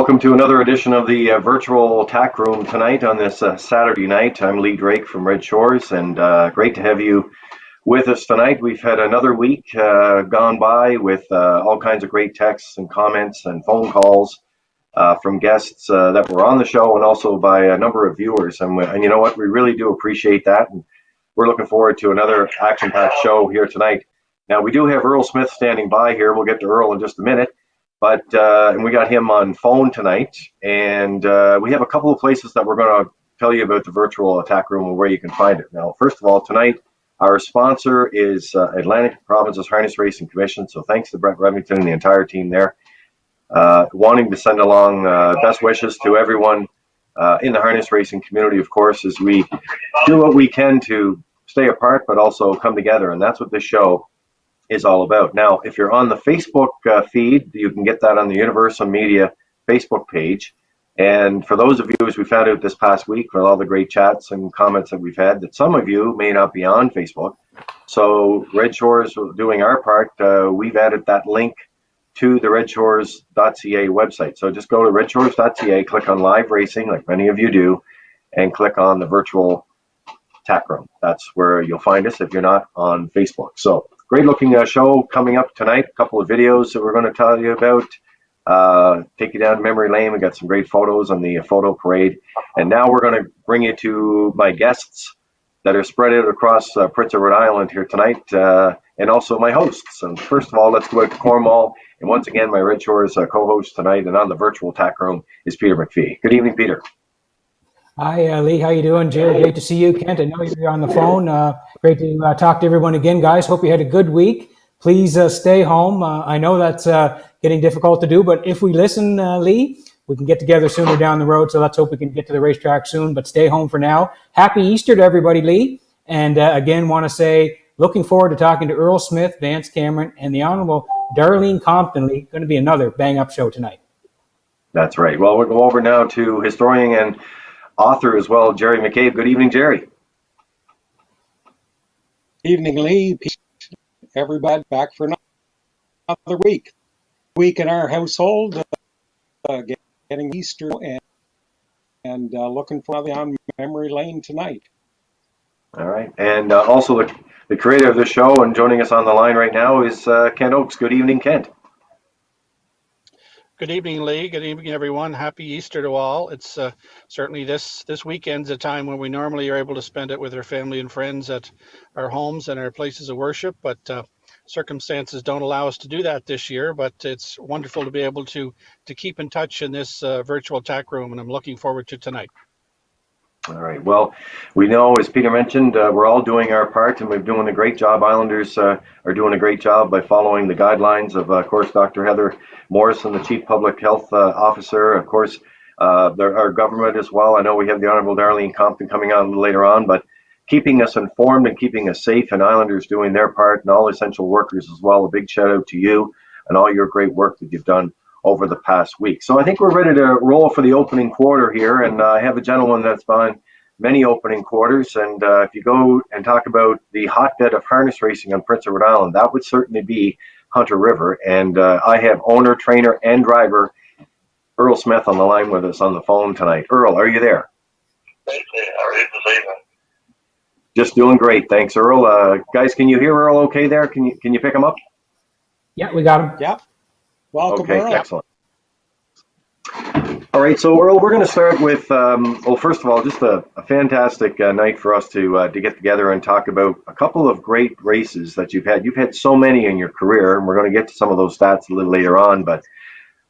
welcome to another edition of the virtual Tack Room tonight on this Saturday night. I'm Lee Drake from Red Shores, and great to have you with us tonight. We've had another week gone by with all kinds of great texts and comments and phone calls from guests that were on the show, and also by a number of viewers. And you know what? We really do appreciate that. And we're looking forward to another action-packed show here tonight. Now, we do have Earl Smith standing by here. We'll get to Earl in just a minute. But and we got him on phone tonight, and we have a couple of places that we're going to tell you about the virtual Tack Room and where you can find it. Now, first of all, tonight our sponsor is Atlantic Province's Harness Racing Commission. So thanks to Brett Remington and the entire team there, wanting to send along best wishes to everyone in the harness racing community, of course, as we do what we can to stay apart but also come together, and that's what this show is all about. Now, if you're on the Facebook feed, you can get that on the Universal Media Facebook page. And for those of you, as we found out this past week with all the great chats and comments that we've had, that some of you may not be on Facebook. So Red Shores doing our part, we've added that link to the redshores.ca website. So just go to redshores.ca, click on live racing like many of you do, and click on the virtual Tack Room. That's where you'll find us if you're not on Facebook. So great looking show coming up tonight. A couple of videos that we're going to tell you about. Take you down memory lane. We got some great photos on the photo parade. And now we're going to bring you to my guests that are spread out across Prince of Rhode Island here tonight, and also my hosts. And first of all, let's go out to Cornwall. And once again, my Red Shores co-host tonight and on the virtual Tack Room is Peter McPhee. Good evening, Peter. Hi, Lee. How you doing? Jerry, great to see you. Kent, I know you're on the phone. Great to talk to everyone again, guys. Hope you had a good week. Please stay home. I know that's getting difficult to do, but if we listen, Lee, we can get together sooner down the road. So let's hope we can get to the racetrack soon, but stay home for now. Happy Easter to everybody, Lee. And again, want to say, looking forward to talking to Earl Smith, Vance Cameron, and the Honorable Darlene Compton, Lee. Going to be another bang-up show tonight. That's right. Well, we'll go over now to historian and author as well, Jerry McCabe. Good evening, Jerry. Evening, Lee. Everybody back for another week. Week in our household, getting Easter and looking for the on memory lane tonight. All right, and also the creator of the show and joining us on the line right now is Kent Oakes. Good evening, Kent. Good evening, Lee. Good evening, everyone. Happy Easter to all. It's certainly this weekend's a time when we normally are able to spend it with our family and friends at our homes and our places of worship, but circumstances don't allow us to do that this year. But it's wonderful to be able to keep in touch in this virtual Tack Room, and I'm looking forward to tonight. All right. Well, we know, as Peter mentioned, we're all doing our part, and we're doing a great job. Islanders are doing a great job by following the guidelines of course, Dr. Heather Morrison, the Chief Public Health Officer. Of course, our government as well. I know we have the Honorable Darlene Compton coming on a little later on, but keeping us informed and keeping us safe, and Islanders doing their part, and all essential workers as well. A big shout out to you and all your great work that you've done over the past week. So I think we're ready to roll for the opening quarter here, and I have a gentleman that's been many opening quarters, and if you go and talk about the hotbed of harness racing on Prince of Rhode Island, that would certainly be Hunter River. And I have owner, trainer, and driver Earl Smith on the line with us on the phone tonight. Earl, are you there? How are you this evening? Just doing great, thanks, Earl. Guys, can you hear Earl okay there? Can you pick him up? Yeah, we got him. Yep. Welcome, okay, Earl. Excellent. All right, so Earl, we're going to start with, well, first of all, just a fantastic night for us to get together and talk about a couple of great races that you've had. You've had so many in your career, and we're going to get to some of those stats a little later on, but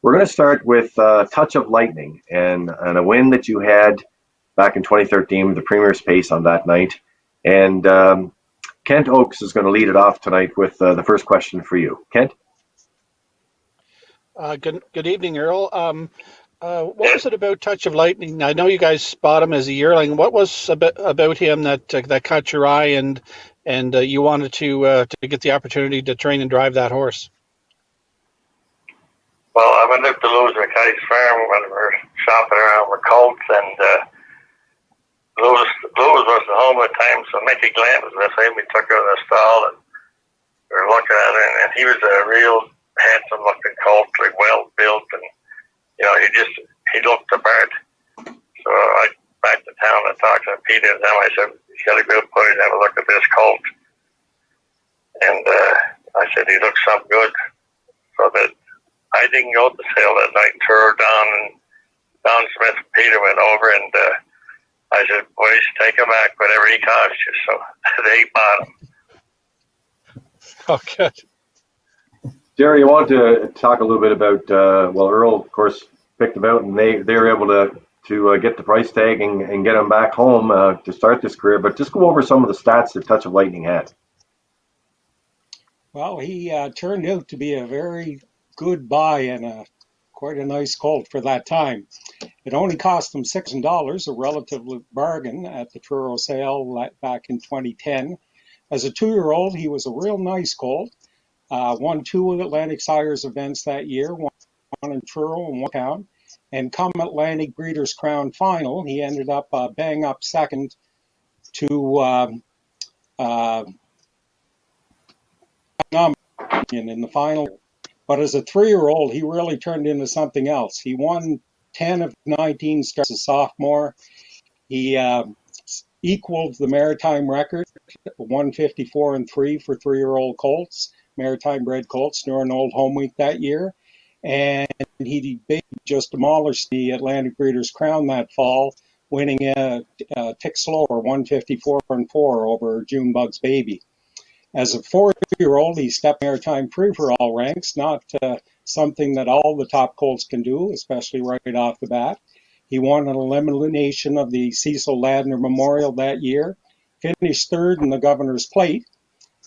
we're going to start with Touch of Lightning and a win that you had back in 2013 with the Premier's Pace on that night. And Kent Oakes is going to lead it off tonight with the first question for you. Kent? Good evening, Earl. What was it about Touch of Lightning? I know you guys spot him as a yearling. What was about him that caught your eye and you wanted to get the opportunity to train and drive that horse? Well, I went up to Louis McKay's farm when we were shopping around with colts, and Louis wasn't home at the time, so Mickey Glenn was with him. We took her in the stall and we were looking at her, and he was a real handsome looking colt, like well built, and he looked the part. So I back to town and talked to Peter and them. I said, you got to go put it and have a look at this colt. And I said, he looks so good. So that I didn't go to the sale that night. Don Smith and Peter went over, and I said, boys, take him back, whatever he costs you. So they bought him. Oh, good. Jerry, I want to talk a little bit about, Earl, of course, picked him out, and they were able to get the price tag and get him back home to start this career. But just go over some of the stats that Touch of Lightning had. Well, he turned out to be a very good buy and quite a nice colt for that time. It only cost him $6, a relative bargain at the Truro sale back in 2010. As a 2-year-old, he was a real nice colt. Won 2 Atlantic Sires events that year, one in Truro and one town. And come Atlantic Breeders' Crown final, he ended up bang up second to in the final. But as a 3-year-old, he really turned into something else. He won 10 of 19 starts as a sophomore. He equaled the Maritime record, 154 and 3 for 3-year-old colts, Maritime bred colts during Old Home Week that year. And he just demolished the Atlantic Breeders' Crown that fall, winning a tick slower, 154 and 4 over Junebug's Baby. As a 4-year-old, he stepped Maritime free-for-all ranks, not something that all the top colts can do, especially right off the bat. He won an elimination of the Cecil Ladner Memorial that year, finished 3rd in the Governor's Plate,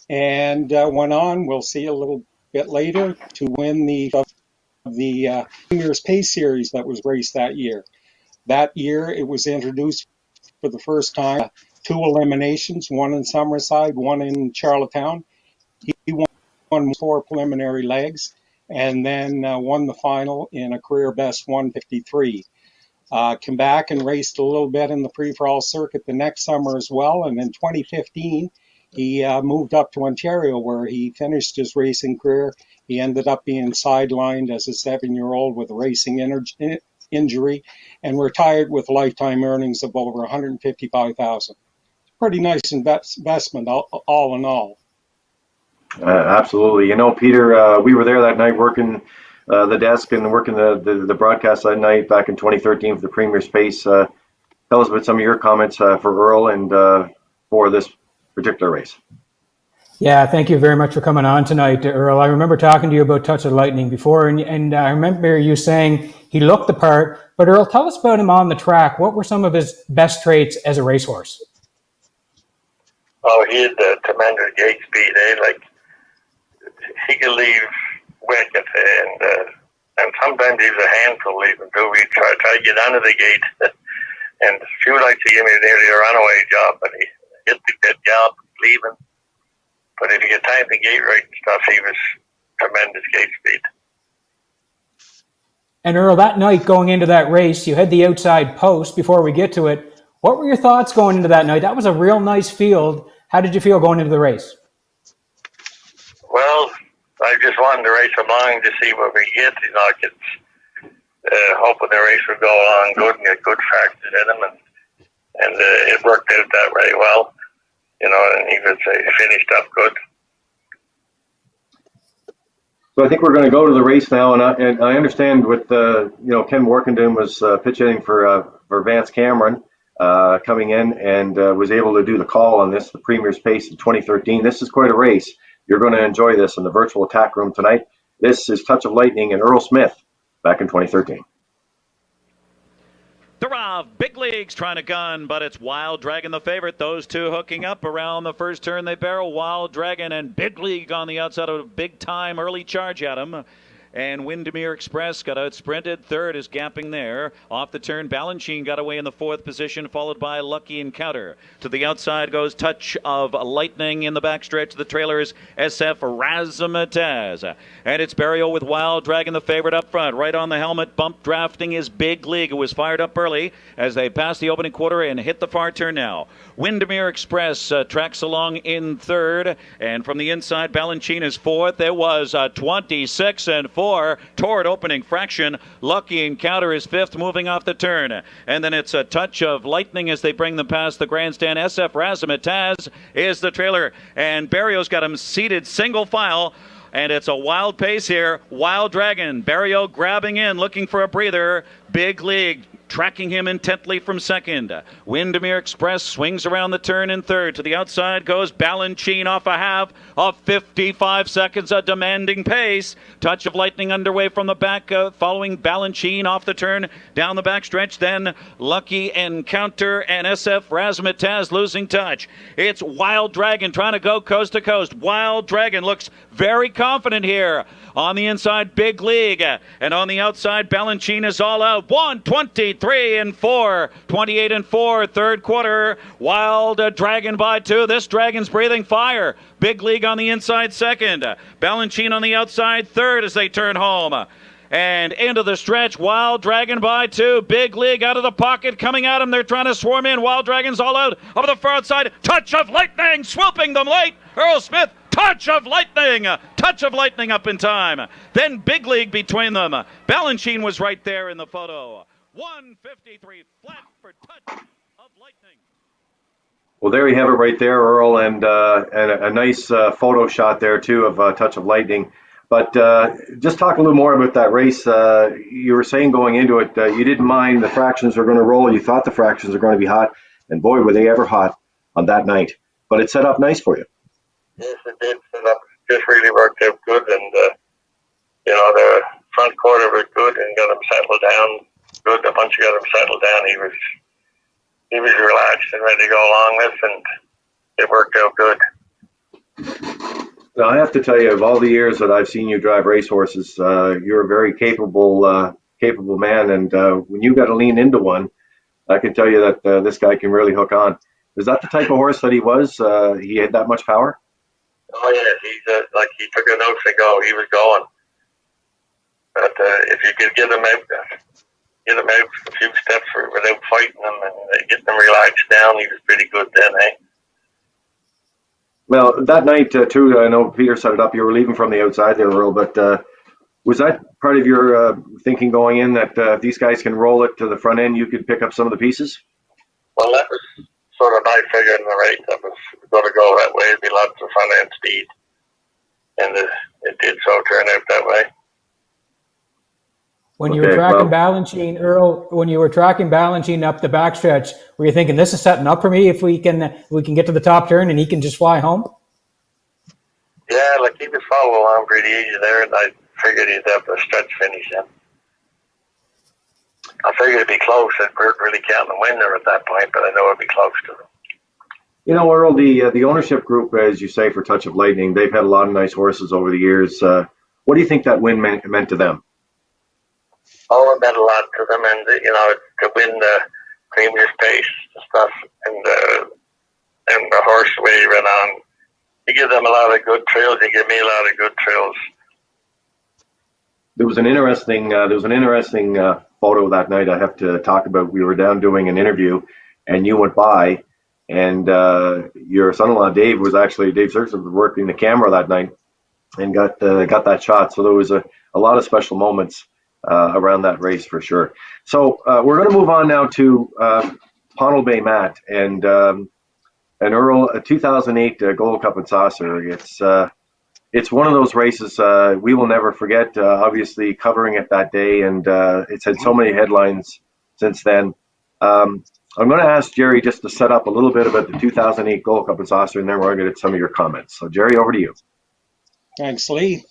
and went on, we'll see a little bit later, to win the Premier's Pace Series that was raced that year. That year, it was introduced for the first time, 2 eliminations, one in Summerside, one in Charlottetown. He won 4 preliminary legs and then won the final in a career best 153. Came back and raced a little bit in the free-for-all circuit the next summer as well. And in 2015, he moved up to Ontario where he finished his racing career. He ended up being sidelined as a 7-year-old with a racing injury and retired with lifetime earnings of over $155,000. Pretty nice investment all in all. Absolutely. Peter, we were there that night working the desk and working the broadcast that night back in 2013 for the Premier's Pace. Tell us about some of your comments for Earl and for this particular race. Yeah, thank you very much for coming on tonight, Earl. I remember talking to you about Touch of Lightning before, and I remember you saying he looked the part. But Earl, tell us about him on the track. What were some of his best traits as a racehorse? Oh, he had tremendous gate speed. Like he could leave wicked, and sometimes he was a handful even too. We try to get under the gate, and a few nights he gave me nearly a runaway job, but he hit the good job leaving. But if you get time to gate right and stuff, he was tremendous gate speed. And Earl, that night going into that race, you had the outside post. Before we get to it, what were your thoughts going into that night? That was a real nice field. How did you feel going into the race? Well, I just wanted to race along to see what we get. Hoping the race would go along good and get good factors in them, and it worked out that way well. And he would say finished up good. So I think we're going to go to the race now, and I understand with Ken Workenden was pitch hitting for Vance Cameron coming in and was able to do the call on this, the Premier's Pace in 2013. This is quite a race. You're going to enjoy this in the virtual Tack Room tonight. This is Touch of Lightning and Earl Smith back in 2013. Durov, Big Leagues trying to gun, but it's Wild Dragon the favorite. Those two hooking up around the first turn. They barrel. Wild Dragon and Big League on the outside of a big-time early charge at him. And Windermere Express got out sprinted. Third is gapping there. Off the turn, Balanchine got away in the 4th position, followed by Lucky Encounter. To the outside goes Touch of Lightning in the backstretch. The trailers SF Razzmatazz. And it's Burial with Wild Dragon, the favorite up front. Right on the helmet, bump drafting is Big League. It was fired up early as they passed the opening quarter and hit the far turn now. Windermere Express tracks along in 3rd. And from the inside, Balanchine is 4th. It was 26 and 4. 4 toward opening fraction. Lucky Encounter is 5th, moving off the turn. And then it's a Touch of Lightning as they bring them past the grandstand. SF Razzmatazz is the trailer. And Barrio's got him seated single file. And it's a wild pace here. Wild Dragon. Barrio grabbing in, looking for a breather. Big League tracking him intently from second. Windermere Express swings around the turn in third. To the outside goes Balanchine off a half of 55 seconds, a demanding pace. Touch of Lightning underway from the back, following Balanchine off the turn down the backstretch. Then Lucky Encounter and SF Razzmatazz losing touch. It's Wild Dragon trying to go coast to coast. Wild Dragon looks very confident here. On the inside, Big League. And on the outside, Balanchine is all out. 1:23 and 4. 28 and 4. Third quarter. Wild Dragon by 2. This Dragon's breathing fire. Big League on the inside second. Balanchine on the outside third as they turn home. And into the stretch, Wild Dragon by 2. Big League out of the pocket, coming at him. They're trying to swarm in. Wild Dragon's all out. Over the far outside, Touch of Lightning, swooping them late. Earl Smith, Touch of Lightning. Touch of Lightning up in time. Then Big League between them. Balanchine was right there in the photo. 1:53 flat for Touch of Lightning. Well, there you have it right there, Earl, and a nice photo shot there, too, of Touch of Lightning. But just talk a little more about that race. You were saying going into it, you didn't mind the fractions were going to roll. You thought the fractions were going to be hot. And boy, were they ever hot on that night. But it set up nice for you. Yes, it did set up. Just really worked out good. And, the front quarter was good and got him settled down good. The bunch got him settled down. He was relaxed and ready to go along this, and it worked out good. Now, I have to tell you, of all the years that I've seen you drive racehorses, you're a very capable man. And when you got to lean into one, I can tell you that this guy can really hook on. Is that the type of horse that he was? He had that much power? Oh, yeah. He took a nose to go. He was going. But if you could get him out a few steps without fighting him and get them relaxed down, he was pretty good then, eh? Well, that night, too, I know Peter set it up. You were leaving from the outside there, Earl, but was that part of your thinking going in that if these guys can roll it to the front end, you could pick up some of the pieces? Well, that was sort of my figure in the race. That was going to go that way. It'd be lots of front end speed. And it did so turn out that way. When you were tracking Balanchine, Earl, when you were tracking Balanchine up the backstretch, were you thinking this is setting up for me if we can get to the top turn and he can just fly home? Yeah, he was following along pretty easy there, and I figured he'd have a stretch finish in. I figured it'd be close. I weren't really counting the winner at that point, but I know it'd be close to them. You know, Earl, the ownership group, as you say, for Touch of Lightning, they've had a lot of nice horses over the years. What do you think that win meant to them? Oh, it meant a lot to them, and to win the Premier's Pace stuff, and the horse the way he ran on, you give them a lot of good trails. You give me a lot of good trails. There was an interesting photo that night I have to talk about. We were down doing an interview, and you went by, and your son-in-law Dave Serkis was working the camera that night, and got that shot. So there was a lot of special moments around that race for sure. So we're going to move on now to Pownell Bay Matt and Earl, a 2008 Gold Cup and Saucer. It's one of those races we will never forget. Obviously covering it that day, and it's had so many headlines since then. I'm going to ask Jerry just to set up a little bit about the 2008 Gold Cup and Saucer, and then we're going to get some of your comments. So Jerry, over to you. Thanks, Lee.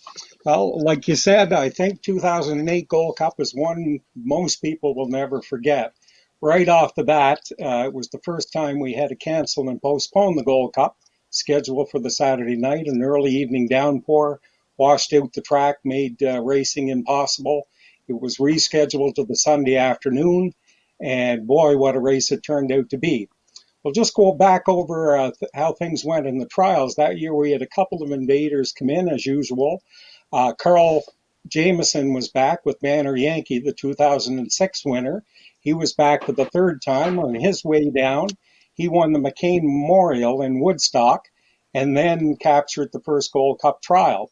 Well, like you said, I think 2008 Gold Cup is one most people will never forget. Right off the bat, it was the first time we had to cancel and postpone the Gold Cup, scheduled for the Saturday night. An early evening downpour washed out the track, made racing impossible. It was rescheduled to the Sunday afternoon, and boy, what a race it turned out to be. We'll just go back over how things went in the trials. That year we had a couple of invaders come in as usual. Carl Jameson was back with Banner Yankee, the 2006 winner. He was back for the third time. On his way down, he won the McCain Memorial in Woodstock and then captured the first Gold Cup trial.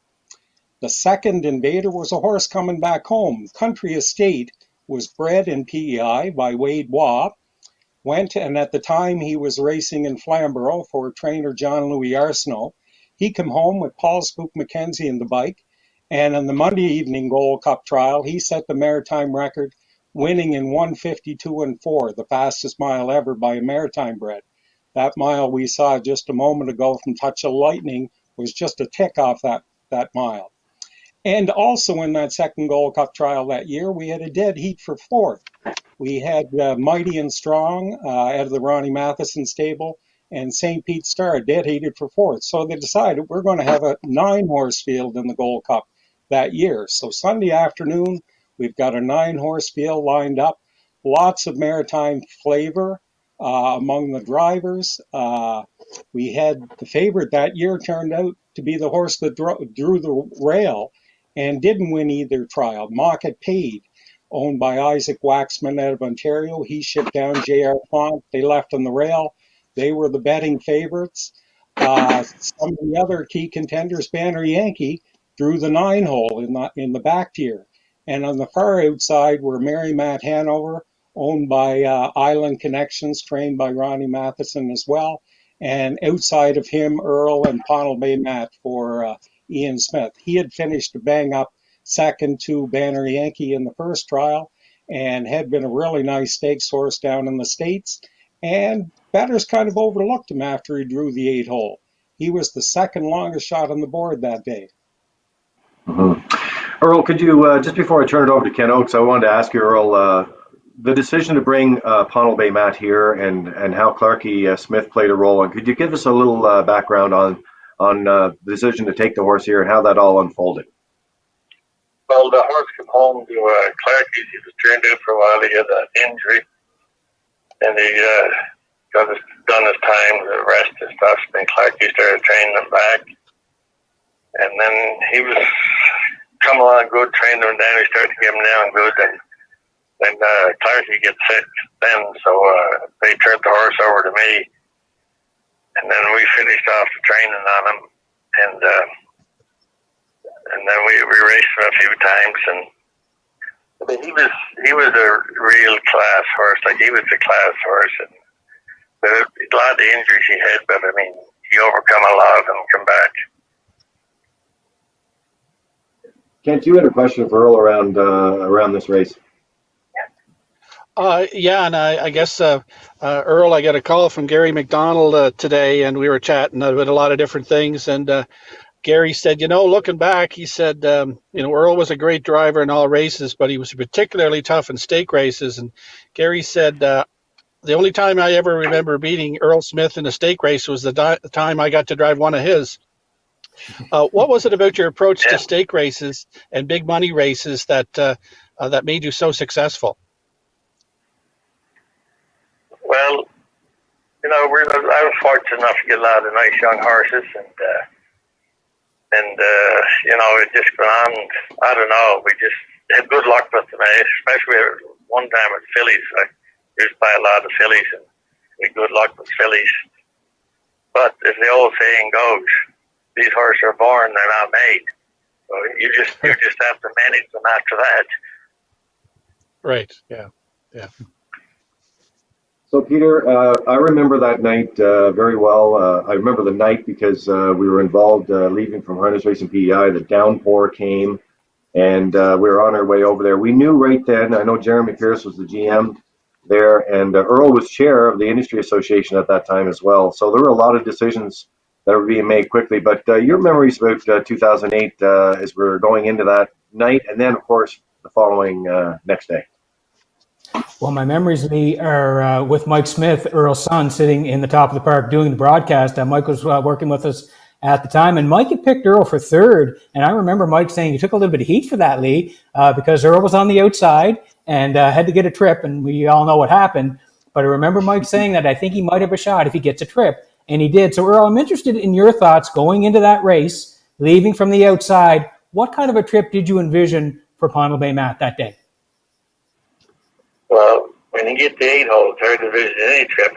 The second invader was a horse coming back home. Country Estate was bred in PEI by Wade Waugh. And at the time he was racing in Flamborough for trainer John Louis Arsenault. He came home with Paul Spook McKenzie in the bike, and in the Monday evening Gold Cup trial, he set the maritime record, winning in 1:52 and 4, the fastest mile ever by a maritime bred. That mile we saw just a moment ago from Touch of Lightning was just a tick off that mile. And also in that second Gold Cup trial that year, we had a dead heat for fourth. We had Mighty and Strong out of the Ronnie Matheson stable, and St. Pete Star dead heated for fourth. So they decided we're going to have a 9-horse field in the Gold Cup that year. So Sunday afternoon, we've got a 9-horse field lined up. Lots of maritime flavor among the drivers. We had the favorite that year turned out to be the horse that drew the rail and didn't win either trial. Mocket Paid, owned by Isaac Waxman out of Ontario. He shipped down J.R. Font. They left on the rail. They were the betting favorites. Some of the other key contenders, Banner Yankee, drew the 9-hole in the back tier. And on the far outside were Mary Matt Hanover, owned by Island Connections, trained by Ronnie Matheson as well. And outside of him, Earl and Pownell Bay Matt for Ian Smith. He had finished a bang-up second to Banner Yankee in the first trial and had been a really nice stakes horse down in the States. And bettors kind of overlooked him after he drew the 8-hole. He was the second longest shot on the board that day. Mm-hmm. Earl, could you, just before I turn it over to Ken Oakes, I wanted to ask you, Earl, the decision to bring Pownell Bay Matt here and how Clarkie Smith played a role, and could you give us a little background on the decision to take the horse here and how that all unfolded? Well, the horse came home to Clarkie's. He was turned out for a while. He had an injury, and he done his time, the rest and stuff. And Clarkie started training him back, and then he was coming along good, training him down. He started to get him down good, and then Clarkie gets sick then, so they turned the horse over to me, and then we finished off the training on him, and then we raced him a few times, and I mean, he was a real class horse. Like, he was a class horse, and but a lot of the injuries he had, but I mean, he overcome a lot of them and come back. Kent, you had a question for Earl around this race. Yeah, and I guess, Earl, I got a call from Gary McDonald today, and we were chatting about a lot of different things. And Gary said, looking back, he said, Earl was a great driver in all races, but he was particularly tough in stake races. And Gary said, the only time I ever remember beating Earl Smith in a stake race was the time I got to drive one of his. What was it about your approach to stake races and big money races that made you so successful? Well, I was fortunate enough to get a lot of nice young horses, and it just went on. I don't know. We just had good luck with them, especially one time with fillies. I used to buy a lot of fillies, and we had good luck with fillies. But as the old saying goes, these horses are born; they're not made. So you just have to manage them after that. Right. Yeah. Yeah. So, Peter, I remember that night very well. I remember the night because we were involved leaving from Harness Racing PEI. The downpour came, and we were on our way over there. We knew right then, I know Jeremy Pierce was the GM there, and Earl was chair of the Industry Association at that time as well. So there were a lot of decisions that were being made quickly. But your memories about 2008 as we were going into that night, and then, of course, the following next day. Well, my memories, Lee, are with Mike Smith, Earl's son, sitting in the top of the park doing the broadcast. Mike was working with us at the time, and Mike had picked Earl for third. And I remember Mike saying he took a little bit of heat for that, Lee, because Earl was on the outside and had to get a trip, and we all know what happened. But I remember Mike saying that I think he might have a shot if he gets a trip, and he did. So, Earl, I'm interested in your thoughts going into that race, leaving from the outside. What kind of a trip did you envision for Pownell Bay Matt that day? Well, when you get the 8-hole, third division, any trip,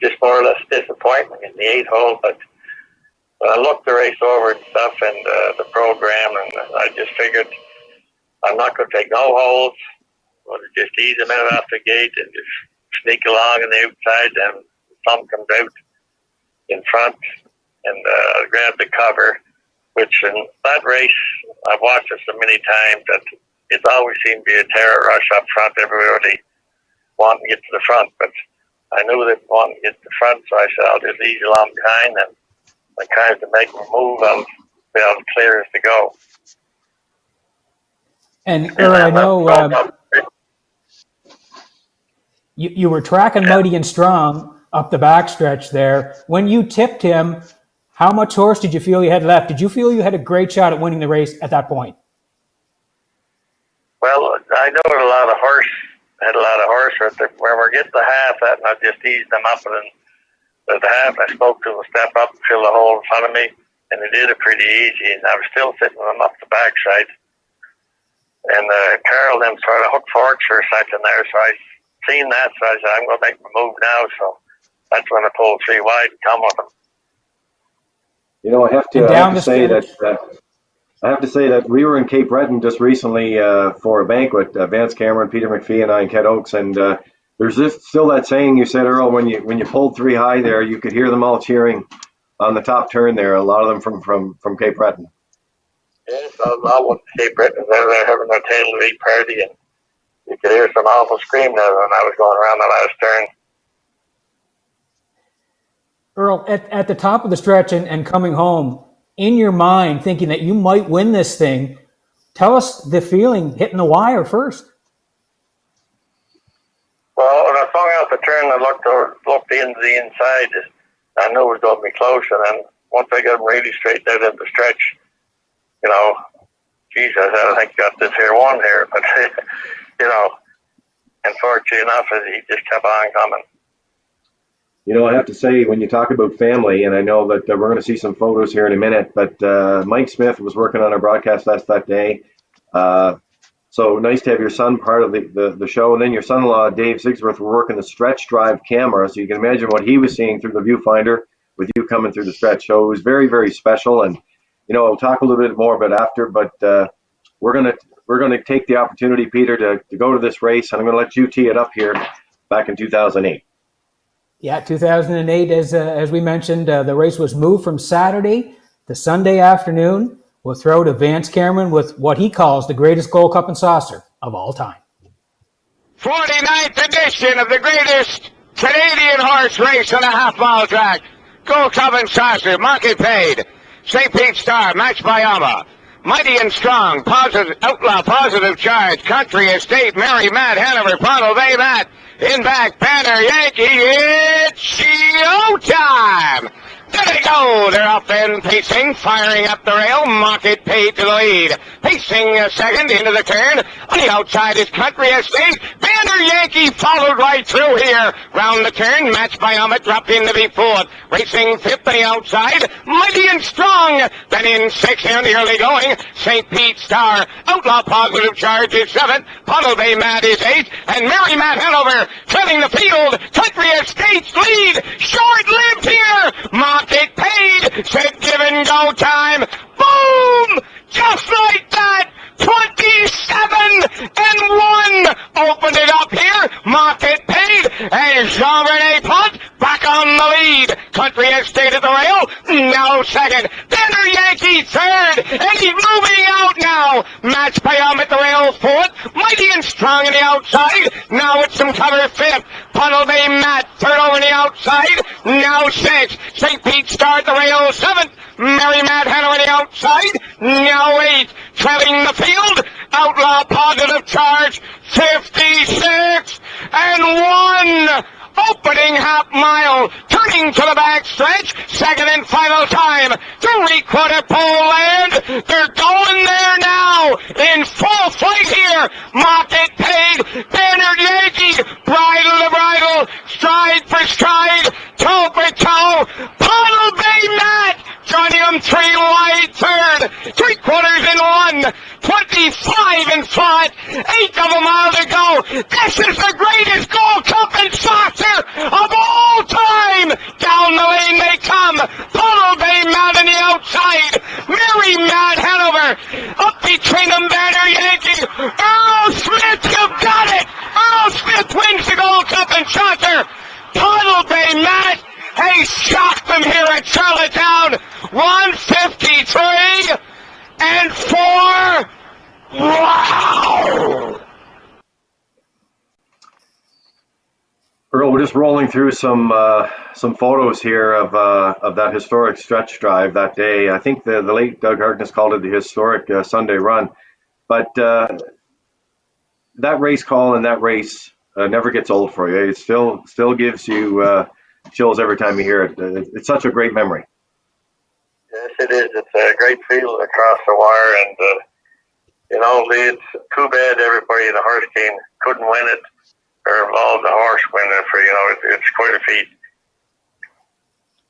just more or less disappointment in the 8-hole. But I looked the race over and stuff and the program, and I just figured I'm not going to take no holes. I'll just ease them out off the gate and just sneak along on the outside, and some comes out in front and grab the cover, which in that race, I've watched it so many times that it's always seemed to be a terror rush up front, everybody wanting to get to the front, but I knew they wanted to get to the front, so I said, I'll just ease along behind, and I kind of to make them move, I'll be able to clear as to go. And Earl, I know you were tracking mighty and strong up the backstretch there. When you tipped him, how much horse did you feel you had left? Did you feel you had a great shot at winning the race at that point? Well, I know a lot of horse. Had a lot of horse. When we get the half, that and I just eased them up, and then the half, I spoke to them, step up and fill the hole in front of me, and they did it pretty easy. And I was still sitting them up the backside. And Carol then sort of hooked forks for a second there, so I seen that, so I said, I'm going to make my move now. So that's when I pulled 3 wide and come with them. You know, I have to say that we were in Cape Breton just recently for a banquet. Vance Cameron, Peter McPhee, and I in Ket Oaks, and there's still that saying you said, Earl, when you pulled 3 high there, you could hear them all cheering on the top turn there. A lot of them from Cape Breton. Yes, I went to Cape Breton. They were having a tail lead party, and you could hear some awful scream there when I was going around the last turn. Earl, at the top of the stretch and coming home, in your mind, thinking that you might win this thing, tell us the feeling hitting the wire first. Well, when I swung out the turn, I looked into the inside. I knew it was going to be close, and then once I got them really straight out in the stretch, you know, geez, I think I got this here one here, but, you know, unfortunately enough, he just kept on coming. You know, I have to say, when you talk about family, and I know that we're going to see some photos here in a minute, but Mike Smith was working on our broadcast that day. So nice to have your son part of the show. And then your son-in-law, Dave Sigsworth, were working the stretch drive camera. So you can imagine what he was seeing through the viewfinder with you coming through the stretch. So it was very, very special. And, you know, I'll talk a little bit more about after, but we're going to take the opportunity, Peter, to go to this race. And I'm going to let you tee it up here back in 2008. Yeah, 2008, as we mentioned, the race was moved from Saturday to Sunday afternoon. We'll throw to Vance Cameron with what he calls the greatest Gold Cup and Saucer of all time. 49th edition of the greatest Canadian horse race on a half-mile track. Gold Cup and Saucer, market paid. St. Pete Star, matched by Alma. Mighty and Strong, positive, Outlaw, Positive Charge, Country Estate, Mary Matt, Hanover, Bottle Bay Matt. In back, Banner Yankee, it's showtime! There they go, they're up and pacing, firing up the rail, Market paid to the lead. Pacing a second into the turn, on the outside is Country Estate. Banner Yankee followed right through here. Round the turn, matched by Ahmet, dropped in to be fourth. Racing fifth on the outside, Mighty and Strong. Then in sixth in the early going, St. Pete Star. Outlaw Positive Charge is seventh. Bottle Bay Matt is eighth. And Mary Matt Hanover treading the field. Country Estate's lead, short-lived here. Market paid, said give and go time. Boom! Just like that! 27 and 1! Opened it up here. Market paid. And Jean-René Pont back on the lead. Country Estate at the rail. Now second. Banner Yankee third. And he's moving out now. Match Payam at the rail fourth. Mighty and Strong on the outside. Now it's some cover fifth. Puddle Bay Matt third over on the outside. Now sixth. St. Pete Star at the rail seventh. Mary Matt Hanover on the outside. Now eighth. Trailing the field. Outlaw Positive Charge 56 and 1. Opening half mile, turning to the back stretch, second and final time, 3/4 pole land, they're going there now, in full flight here, Market paid, Banner Yankee, bridle to bridle, stride for stride, toe for toe, Bottle Bay Matt, joining them 3 wide third, 3/4 and 1, 25 in front, 8 of a mile to go, this is the greatest Gold Cup and Saucer of all time! Down the lane they come! Bottle Bay Matt in the wide. Mary Matt Hanover up between them, Banner Yankee. Earl Smith, you've got it. Earl Smith wins the Gold Cup in Chaucer. Tunnel Bay Matt has shocked them here at Charlottetown. 153 and 4. Wow! Earl, we're just rolling through some photos here of that historic stretch drive that day. I think the late Doug Harkness called it the historic Sunday run, but that race call and that race never gets old for you. It still gives you chills every time you hear it. It's such a great memory. Yes, it is. It's a great feeling across the wire, and it's too bad everybody in the horse game couldn't win it or involved the horse winning it for it's quite a feat.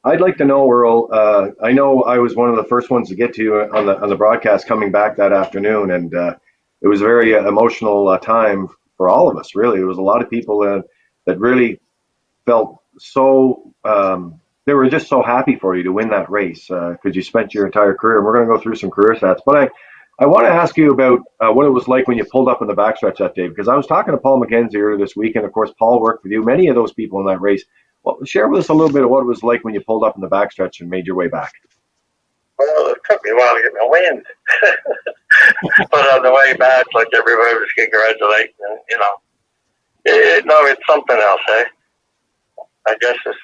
I'd like to know, Earl. I know I was one of the first ones to get to you on the broadcast coming back that afternoon, and it was a very emotional time for all of us. Really, it was a lot of people that really felt so. They were just so happy for you to win that race because you spent your entire career. And we're going to go through some career stats, but I want to ask you about what it was like when you pulled up in the backstretch that day, because I was talking to Paul McKenzie earlier this week, and of course Paul worked with you. Many of those people in that race. Well, share with us a little bit of what it was like when you pulled up in the backstretch and made your way back. Well, it took me a while to get my wind, but on the way back, like everybody was congratulating, and it's something else, eh? I guess it's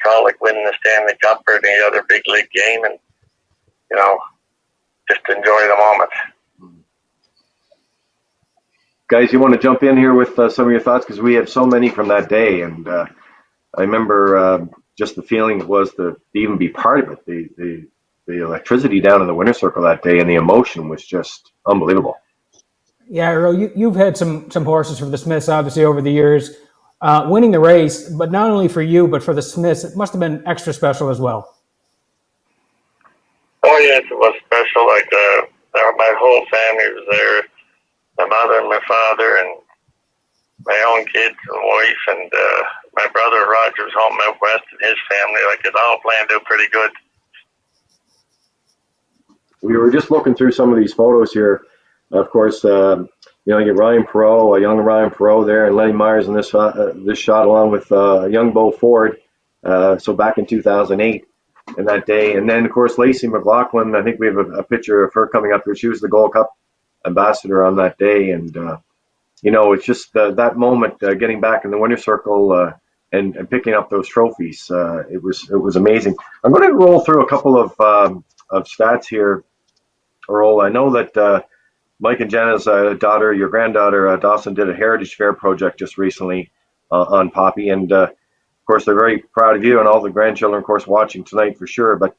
called like winning the Stanley Cup or any other big league game, and just enjoy the moment. Guys, you want to jump in here with some of your thoughts, because we have so many from that day, and I remember just the feeling it was to even be part of it. The electricity down in the winner's circle that day, and the emotion was just unbelievable. Yeah, Earl, you've had some horses for the Smiths, obviously, over the years. Winning the race, but not only for you, but for the Smiths, it must have been extra special as well. Oh, yes, it was special. Like, my whole family was there. My mother and my father and my own kids and wife, and my brother Roger was home out west, and his family. Like, it all planned out pretty good. We were just looking through some of these photos here. Of course, you get Ryan Perreault, a young Ryan Perreault there, and Lenny Myers in this shot, along with young Bo Ford. So back in 2008, and that day, and then of course Lacey McLaughlin. I think we have a picture of her coming up here. She was the Gold Cup ambassador on that day, and it's just that moment, getting back in the winner's circle and picking up those trophies. It was amazing. I'm going to roll through a couple of stats here, Earl. I know that Mike and Jenna's daughter, your granddaughter Dawson, did a Heritage Fair project just recently on Poppy, and of course they're very proud of you, and all the grandchildren, of course, watching tonight for sure. But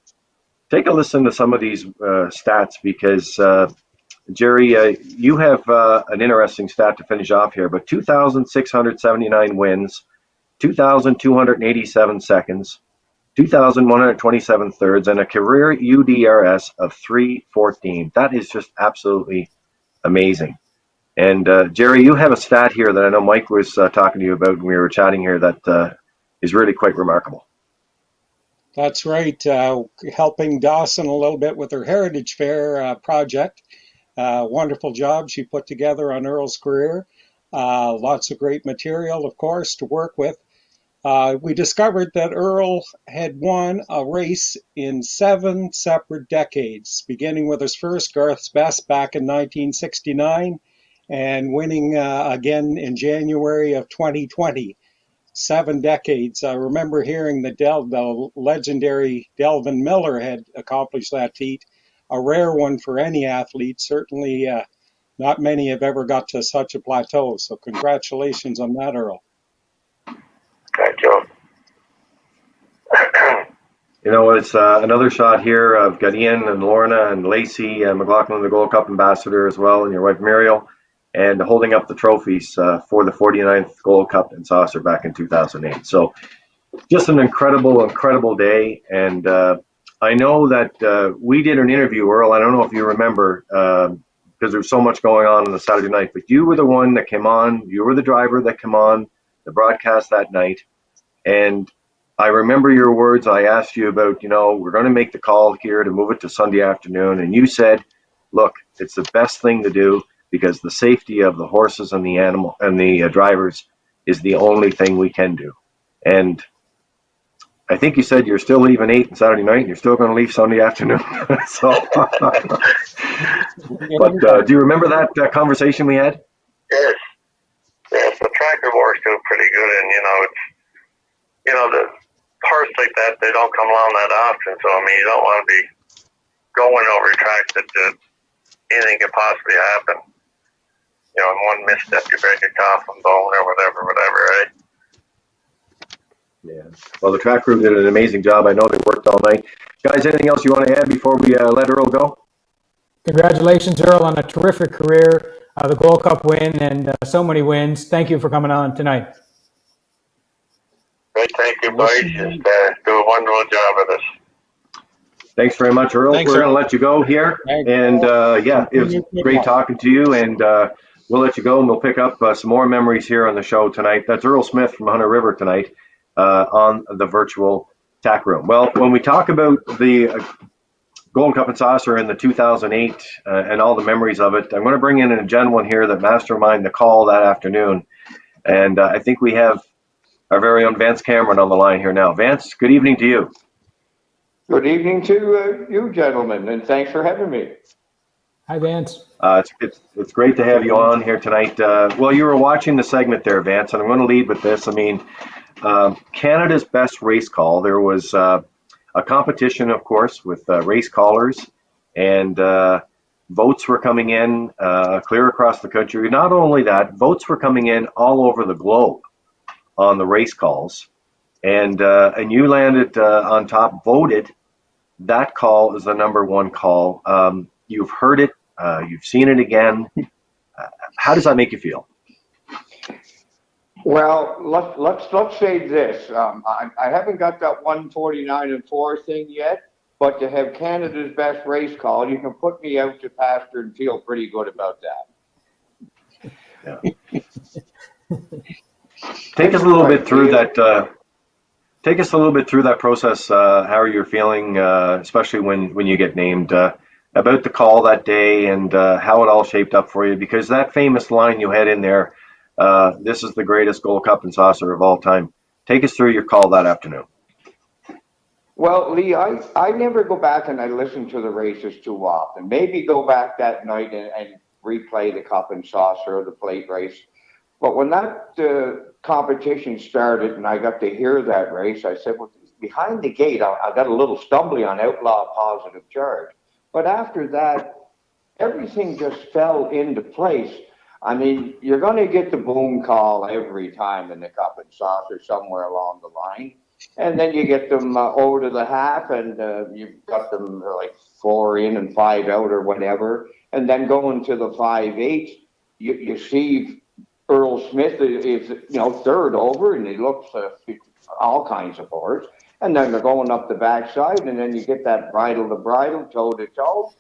take a listen to some of these stats, because Jerry, you have an interesting stat to finish off here. But 2,679 wins, 2,287 seconds, 2,127 thirds, and a career UDRS of 314. That is just absolutely amazing. And Jerry, you have a stat here that I know Mike was talking to you about when we were chatting here that is really quite remarkable. That's right. Helping Dawson a little bit with her Heritage Fair project. Wonderful job she put together on Earl's career. Lots of great material, of course, to work with. We discovered that Earl had won a race in 7 separate decades, beginning with his first Garth's Best back in 1969 and winning again in January of 2020. 7 decades. I remember hearing that the legendary Delvin Miller had accomplished that feat, a rare one for any athlete. Certainly not many have ever got to such a plateau. So congratulations on that, Earl. Thank you. It's another shot here. I've got Ian and Lorna and Lacey McLaughlin, the Gold Cup ambassador as well, and your wife Muriel, and holding up the trophies for the 49th Gold Cup in Saucer back in 2008. So just an incredible day. And I know that we did an interview, Earl. I don't know if you remember, because there was so much going on the Saturday night, but you were the one that came on. You were the driver that came on the broadcast that night. And I remember your words. I asked you about, we're going to make the call here to move it to Sunday afternoon. And you said, look, it's the best thing to do because the safety of the horses and the animal and the drivers is the only thing we can do. And I think you said you're still leaving 8 on Saturday night and you're still going to leave Sunday afternoon. So, but do you remember that conversation we had? Yes. Yes, the tracker works do pretty good, and the parts like that, they don't come along that often. So I mean, you don't want to be going over tracks that anything could possibly happen. In one misstep, you break a coffin bone or whatever, right? Yeah. Well, the track crew did an amazing job. I know they worked all night. Guys, anything else you want to add before we let Earl go? Congratulations, Earl, on a terrific career, the Gold Cup win, and so many wins. Thank you for coming on tonight. Great, thank you, boys. Just do a wonderful job of this. Thanks very much, Earl. Thanks, We're going Earl. to let you go here. And it was great talking to you. And we'll let you go, and we'll pick up some more memories here on the show tonight. That's Earl Smith from Hunter River tonight on the virtual Tack Room. Well, when we talk about the Gold Cup and Saucer in the 2008 and all the memories of it, I'm going to bring in a gentleman here that masterminded the call that afternoon. And I think we have our very own Vance Cameron on the line here now. Vance, good evening to you. Good evening to you, gentlemen, and thanks for having me. Hi, Vance. It's great to have you on here tonight. Well, you were watching the segment there, Vance, and I'm going to lead with this. I mean, Canada's best race call. There was a competition, of course, with race callers, and votes were coming in clear across the country. Not only that, votes were coming in all over the globe on the race calls, and you landed on top, voted. That call is the number one call. You've heard it, you've seen it again. How does that make you feel? Well, let's say this. I haven't got that 149-4 thing yet, but to have Canada's best race call, you can put me out to pasture and feel pretty good about that. Yeah. Take us a little bit through that. Take us a little bit through that process. How are you feeling, especially when you get named, about the call that day and how it all shaped up for you? Because that famous line you had in there, this is the greatest Gold Cup and Saucer of all time. Take us through your call that afternoon. Well, Lee, I never go back and I listen to the races too often. Maybe go back that night and replay the Cup and Saucer or the plate race. But when that competition started and I got to hear that race, I said, well, behind the gate, I got a little stumbly on outlaw positive charge. But after that, everything just fell into place. I mean, you're going to get the boom call every time in the Cup and Saucer somewhere along the line. And then you get them over to the half and you've got them like 4 in and 5 out or whatever. And then going to the 5/8, you see Earl Smith is third over, and he looks all kinds of boards. And then they're going up the backside, and then you get that bridle to bridle, toe to toe.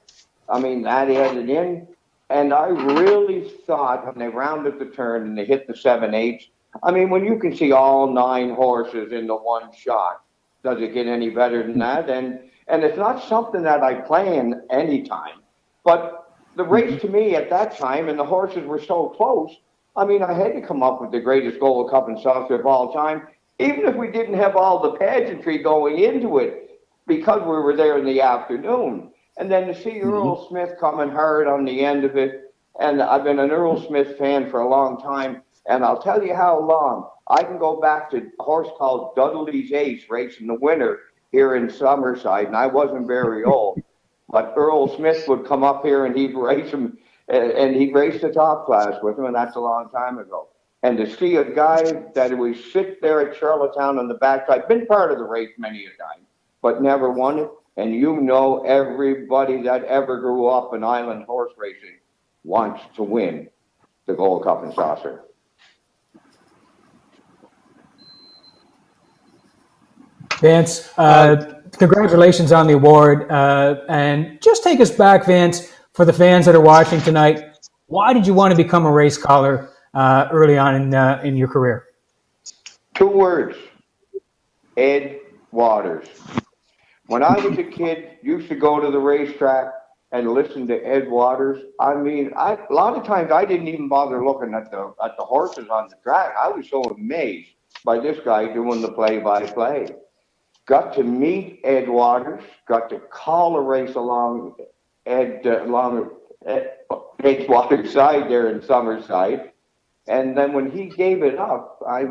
I mean, that added in. And I really thought when they rounded the turn and they hit the 7/8, I mean, when you can see all 9 horses in the one shot, does it get any better than that? And it's not something that I plan anytime. But the race to me at that time, and the horses were so close, I mean, I had to come up with the greatest Gold Cup and Saucer of all time, even if we didn't have all the pageantry going into it, because we were there in the afternoon. And then to see Earl Smith coming hard on the end of it, and I've been an Earl Smith fan for a long time, and I'll tell you how long. I can go back to a horse called Dudley's Ace racing the winter here in Summerside, and I wasn't very old. But Earl Smith would come up here and he'd race him, and he'd race the top class with him, and that's a long time ago. And to see a guy that would sit there at Charlottetown on the backside, been part of the race many a time, but never won it. And everybody that ever grew up in island horse racing wants to win the Gold Cup and Saucer. Vance, congratulations on the award. And just take us back, Vance, for the fans that are watching tonight. Why did you want to become a race caller early on in your career? 2 words: Ed Waters. When I was a kid, used to go to the racetrack and listen to Ed Waters. I mean, a lot of times I didn't even bother looking at the horses on the track. I was so amazed by this guy doing the play-by-play. Got to meet Ed Waters. Got to call a race along Ed Waters' side there in Summerside. And then when he gave it up, I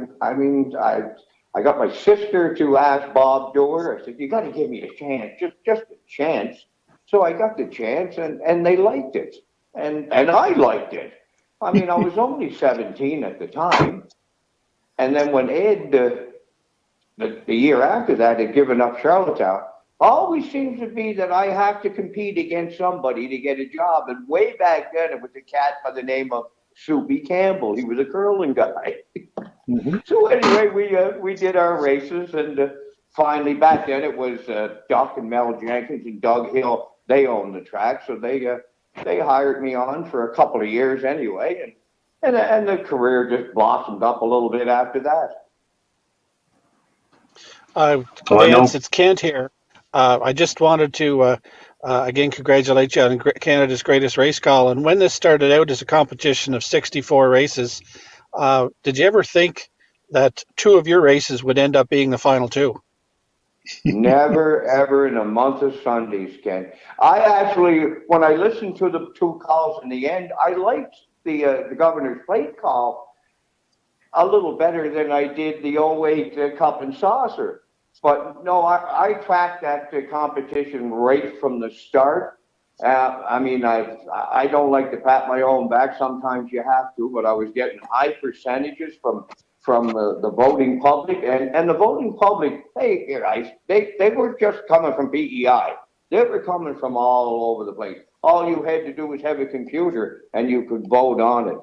got my sister to ask Bob Dorr. I said, "You got to give me a chance, just a chance." So I got the chance, and they liked it, and I liked it. I mean, I was only 17 at the time, and then when Ed, the year after that, had given up Charlottetown, always seems to be that I have to compete against somebody to get a job. And way back then, it was a cat by the name of Soupy Campbell. He was a curling guy. Mm-hmm. So anyway, we did our races, and finally back then it was Duck and Mel Jenkins and Doug Hill. They owned the track, so they hired me on for a couple of years anyway, and the career just blossomed up a little bit after that. Vance, it's Kent here. I just wanted to again congratulate you on Canada's greatest race call. And when this started out as a competition of 64 races, did you ever think that 2 of your races would end up being the final 2? Never, ever in a month of Sundays, Ken. I actually, when I listened to the 2 calls in the end, I liked the Governor's Plate call a little better than I did the 08 Cup and Saucer. But no, I tracked that competition right from the start. I mean, I don't like to pat my own back. Sometimes you have to, but I was getting high percentages from the voting public, and the voting public, hey, guys, they were just coming from PEI. They were coming from all over the place. All you had to do was have a computer, and you could vote on it.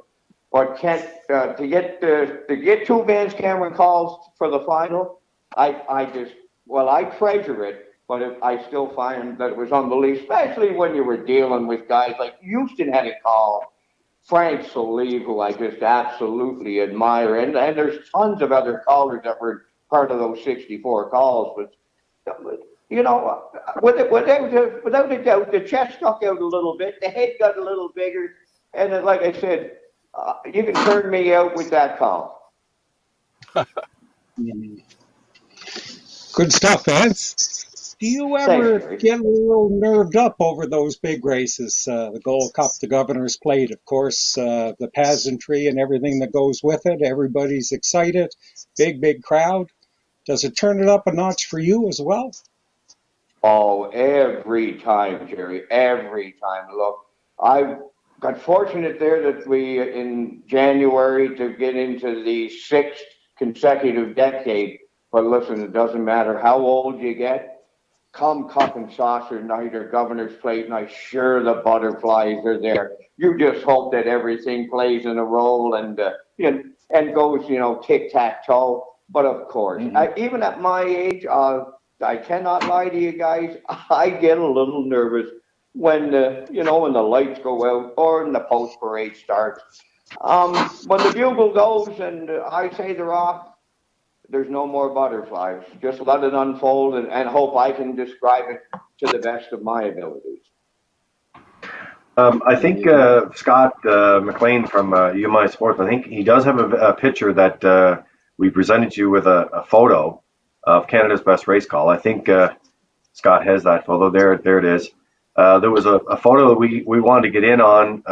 But Kent, to get 2 Vance Cameron calls for the final, I treasure it, but I still find that it was unbelievable, especially when you were dealing with guys like Houston had a call. Frank Salive, who I just absolutely admire, and there's tons of other callers that were part of those 64 calls. But you know, without a doubt, the chest stuck out a little bit, the head got a little bigger, and like I said, you can turn me out with that call. Good stuff, Vance. Do you ever get a little nerved up over those big races? The Gold Cup, the Governor's Plate, of course, the pageantry and everything that goes with it. Everybody's excited. Big crowd. Does it turn it up a notch for you as well? Oh, every time, Jerry. Every time. Look, I got fortunate there that we, in January, to get into the 6th consecutive decade. But listen, it doesn't matter how old you get. Come Cup and Saucer night or Governor's Plate night, sure, the butterflies are there. You just hope that everything plays in a roll and goes, tic-tac-toe. But of course, even at my age, I cannot lie to you guys, I get a little nervous when when the lights go out or when the post parade starts. When the bugle goes and I say they're off, there's no more butterflies. Just let it unfold and hope I can describe it to the best of my abilities. I think Scott McLean from UMI Sports, I think he does have a picture that we presented you with a photo of Canada's best race call. I think Scott has that photo. There it is. There was a photo that we wanted to get in on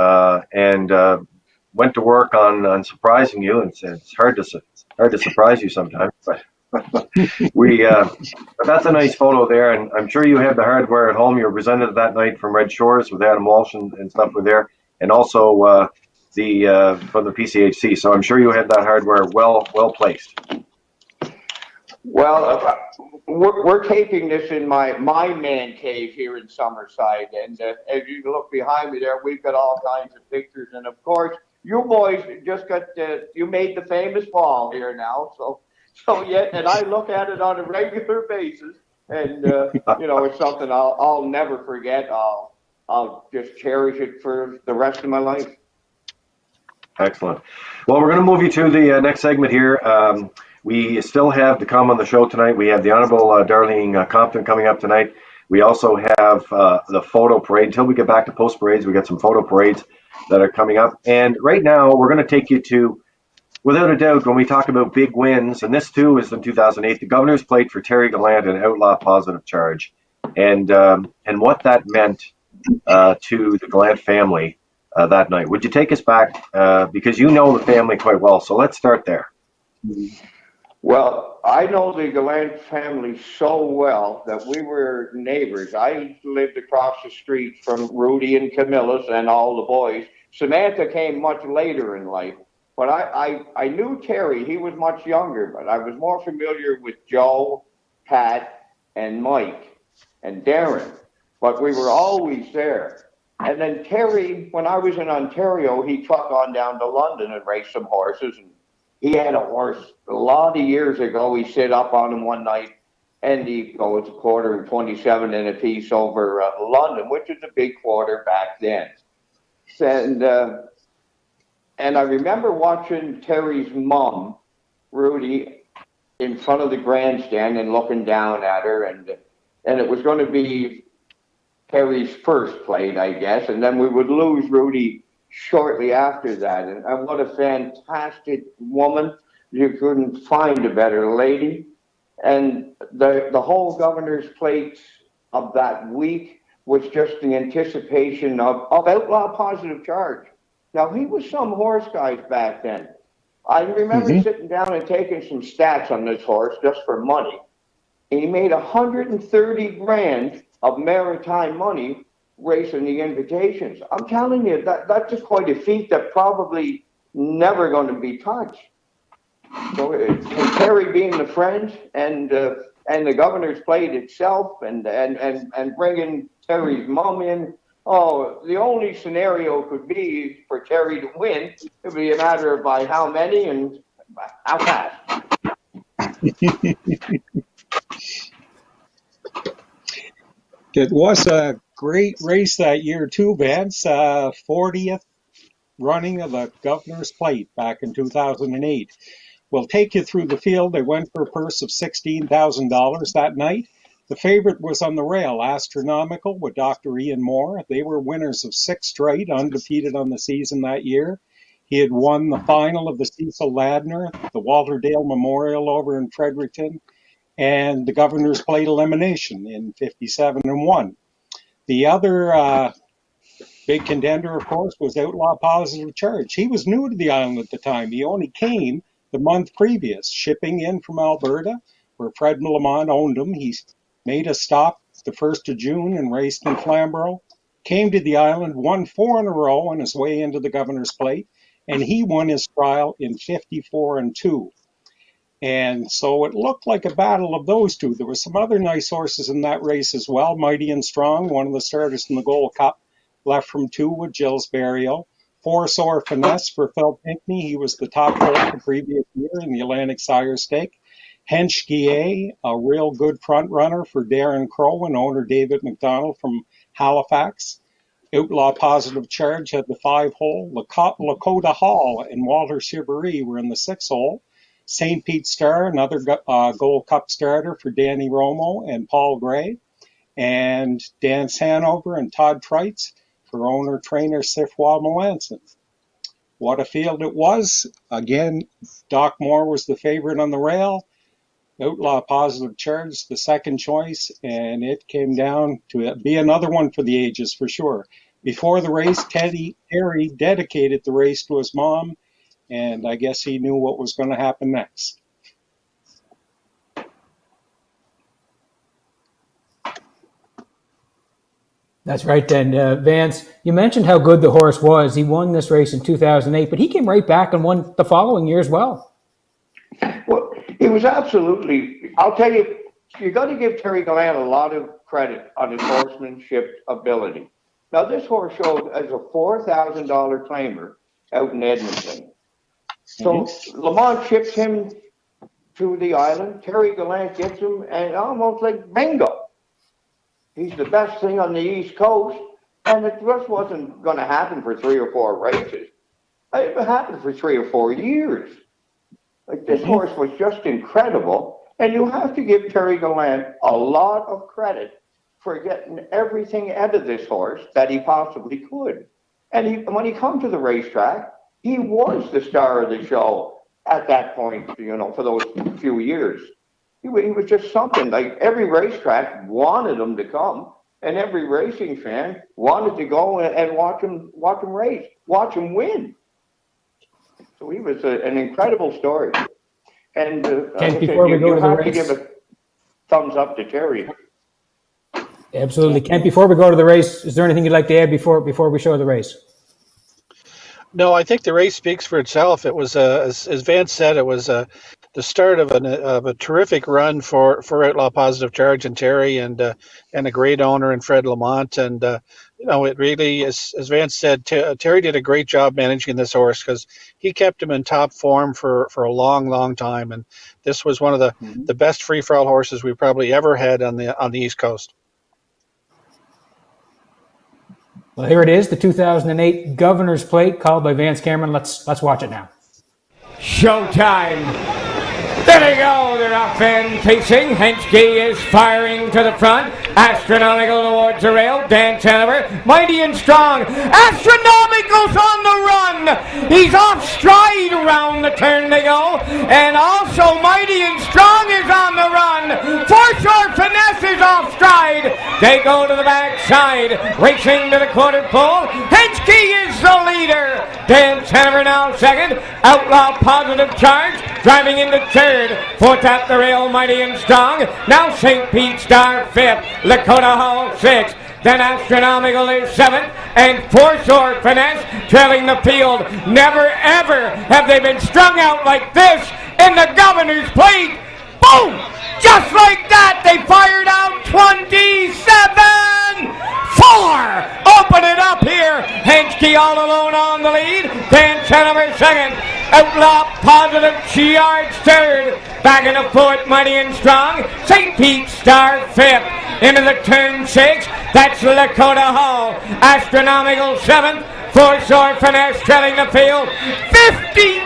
and went to work on surprising you. And it's hard to surprise you sometimes, but but that's a nice photo there, and I'm sure you have the hardware at home. You were presented that night from Red Shores with Adam Walsh and stuff were there, and also from the PCHC. So I'm sure you have that hardware well placed. Well, we're taping this in my man cave here in Summerside, and as you look behind me there, we've got all kinds of pictures, and of course, you boys just got you made the famous ball here now, so yeah, and I look at it on a regular basis, and it's something I'll never forget. I'll just cherish it for the rest of my life. Excellent. Well, we're going to move you to the next segment here. We still have to come on the show tonight. We have the Honorable Darlene Compton coming up tonight. We also have the photo parade. Until we get back to post parades, we got some photo parades that are coming up. And right now, we're going to take you to, without a doubt, when we talk about big wins, and this too is in 2008, the Governor's Plate for Terry Gallant, an outlaw positive charge, and what that meant to the Gallant family that night. Would you take us back, because you know the family quite well, so let's start there. Well, I know the Gallant family so well that we were neighbors. I lived across the street from Rudy and Camilla's and all the boys. Samantha came much later in life, but I knew Terry. He was much younger, but I was more familiar with Joe, Pat, and Mike, and Darren. But we were always there. And then Terry, when I was in Ontario, he trucked on down to London and raced some horses. And he had a horse a lot of years ago. He sit up on him one night, and he goes a quarter and 27 in a piece over London, which is a big quarter back then. And I remember watching Terry's mom, Rudy, in front of the grandstand and looking down at her, and it was going to be Terry's first plate, I guess, and then we would lose Rudy shortly after that. And what a fantastic woman. You couldn't find a better lady. And the whole Governor's Plate of that week was just the anticipation of outlaw positive charge. Now, he was some horse guys back then. I remember sitting down and taking some stats on this horse just for money. And he made 130 grand of maritime money racing the invitations. I'm telling you, that's just quite a feat that probably never going to be touched. So Terry being the friend and the Governor's Plate itself and bringing Terry's mom in, the only scenario could be for Terry to win. It would be a matter of by how many and how fast. It was a great race that year too, Vance. 40th running of the Governor's Plate back in 2008. We'll take you through the field. They went for a purse of $16,000 that night. The favorite was on the rail, Astronomical, with Dr. Ian Moore. They were winners of 6 straight, undefeated on the season that year. He had won the final of the Cecil Ladner, the Walter Dale Memorial over in Fredericton, and the Governor's Plate elimination in 57 and 1. The other big contender, of course, was Outlaw Positive Charge. He was new to the island at the time. He only came the month previous, shipping in from Alberta, where Fred Lamont owned him. He made a stop the 1st of June and raced in Flamborough, came to the island, won 4 in a row on his way into the Governor's Plate, and he won his trial in 54 and 2. And so it looked like a battle of those two. There were some other nice horses in that race as well. Mighty and Strong, one of the starters in the Gold Cup, left from 2 with Jill's Burial. Force or Finesse for Phil Pinckney. He was the top horse the previous year in the Atlantic Sire Stake. Hench Guillet, a real good front runner for Darren Crow and owner David McDonald from Halifax. Outlaw Positive Charge had the 5-hole. Lakota Hall and Walter Chibéry were in the 6-hole. St. Pete Star, another Gold Cup starter for Danny Romo and Paul Gray. And Dance Hanover and Todd Treitz for owner-trainer Sifwa Melanson. What a field it was. Again, Doc Moore was the favorite on the rail. Outlaw Positive Charge, the second choice, and it came down to be another one for the ages for sure. Before the race, Terry dedicated the race to his mom, and I guess he knew what was going to happen next. That's right. And Vance, you mentioned how good the horse was. He won this race in 2008, but he came right back and won the following year as well. Well, he was absolutely, I'll tell you, you got to give Terry Gallant a lot of credit on his horsemanship ability. Now, this horse showed as a $4,000 claimer out in Edmonton. So Lamont ships him to the island. Terry Gallant gets him, and almost like bingo. He's the best thing on the East Coast, and it just wasn't going to happen for 3 or 4 races. It happened for 3 or 4 years. Like, this horse was just incredible. And you have to give Terry Gallant a lot of credit for getting everything out of this horse that he possibly could. And when he come to the racetrack, he was the star of the show at that point, for those few years. He was just something. Like, every racetrack wanted him to come, and every racing fan wanted to go and watch him race, watch him win. So he was an incredible story. And before we go to the have race, to give a thumbs up to Terry. Absolutely. Kent, before we go to the race, is there anything you'd like to add before we show the race? No, I think the race speaks for itself. It was, as Vance said, it was the start of a terrific run for Outlaw Positive Charge and Terry, and a great owner in Fred Lamont. And it really, as Vance said, Terry did a great job managing this horse, because he kept him in top form for a long, long time. And this was one of the best free for all horses we probably ever had on the East Coast. Well, here it is, the 2008 Governor's Plate, called by Vance Cameron. Let's watch it now. Showtime. There they go, they're off and pacing. Henschke is firing to the front. Astronomical towards the rail. Dan Chandler, mighty and strong. Astronomical's on the run. He's off stride around the turn they go. And also Mighty and Strong is on the run. Foreshore Finesse is off stride. They go to the backside, racing to the quarter pole. Henschke is the leader. Dan Chandler now second. Outlaw Positive Charge driving into third. Fourth at the rail, Mighty and Strong. Now St. Pete Star fifth. Lakota Hall sixth. Then Astronomical is seventh. And Foreshore Finesse trailing the field. Never ever have they been strung out like this in the Governor's Plate. Boom! Just like that, they fired out 27-4. Open it up here. Henschke all alone on the lead. Dan Chandler second. Outlaw Positive Charge third. Back in the fourth, Mighty and Strong. St. Pete Star fifth. Into the turn six. That's Lakota Hall. Astronomical seventh. Foreshore Finesse trailing the field. 55-2.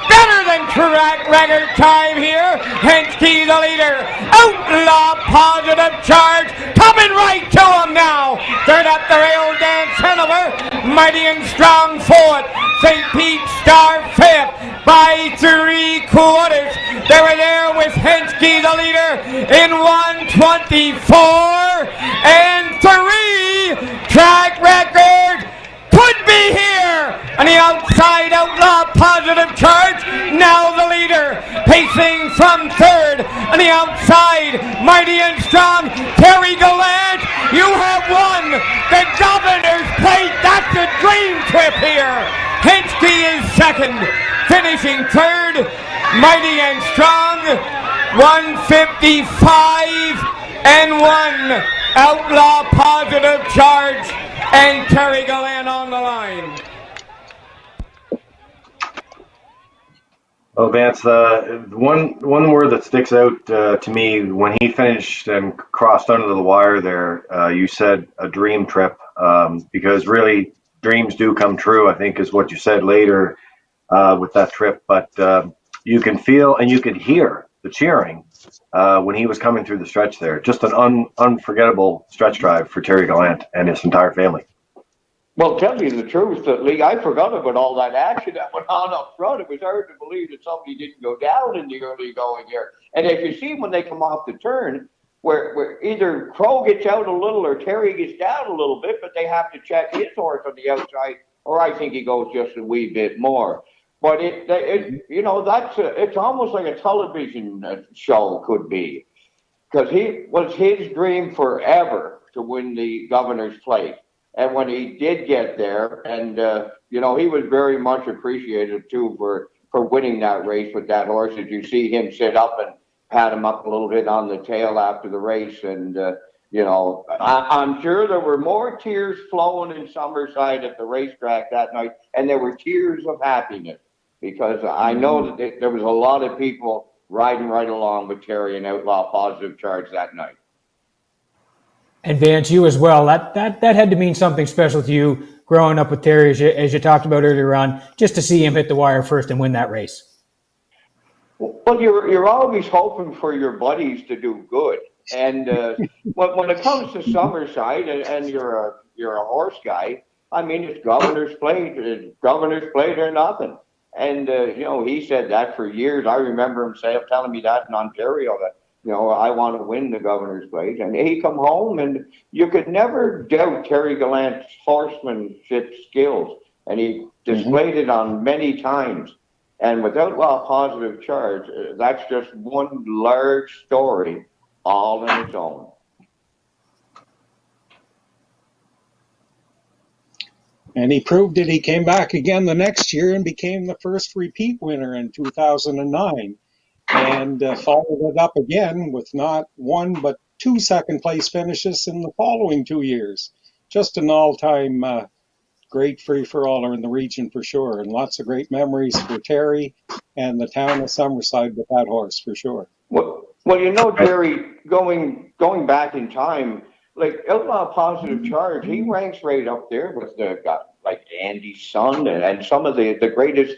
Better than track record time here. Henschke the leader. Outlaw Positive Charge coming right to him now. Third up the rail, Dan Chandler. Mighty and Strong fourth. St. Pete Star fifth by 3/4. They were there with Henschke the leader in 1:24.3. Track record could be here. On the outside, Outlaw Positive Charge, now the leader, pacing from third. On the outside, Mighty and Strong, Terry Gallant, you have won the Governor's Plate. That's a dream trip here. Henschke is second, finishing third. Mighty and Strong, 1:55.1. Outlaw Positive Charge and Terry Gallant on the line. Well, Vance, one word that sticks out to me when he finished and crossed under the wire there, you said a dream trip, because really dreams do come true, I think is what you said later with that trip. But you can feel and you could hear the cheering when he was coming through the stretch there. Just an unforgettable stretch drive for Terry Gallant and his entire family. Well, tell you the truth, Lee, I forgot about all that action that went on up front. It was hard to believe that somebody didn't go down in the early going here. And if you see when they come off the turn, where either Crow gets out a little or Terry gets down a little bit, but they have to check his horse on the outside, or I think he goes just a wee bit more. But it's almost like a television show could be, because he was his dream forever to win the Governor's Plate. And when he did get there, and, he was very much appreciated, too, for winning that race with that horse. As you see him sit up and pat him up a little bit on the tail after the race. And, I'm sure there were more tears flowing in Summerside at the racetrack that night. And there were tears of happiness, because I know that there was a lot of people riding right along with Terry and Outlaw Positive Charge that night. And Vance, you as well. That had to mean something special to you growing up with Terry, as you talked about earlier on, just to see him hit the wire first and win that race? Well, you're always hoping for your buddies to do good, and when it comes to Summerside, and you're a horse guy, I mean it's Governor's Plate or nothing. And he said that for years. I remember him telling me that in Ontario that I want to win the Governor's Plate, and he come home, and you could never doubt Terry Gallant's horsemanship skills, and he displayed it on many times. And without a positive charge, that's just one large story all in its own. And he proved it. He came back again the next year and became the first repeat winner in 2009, and followed it up again with not one but two second-place finishes in the following 2 years. Just an all-time great free-for-aller in the region for sure, and lots of great memories for Terry and the town of Summerside with that horse for sure. Well, Jerry, going back in time, like Outlaw Positive Charge, he ranks right up there with the like Andy's Son and some of the greatest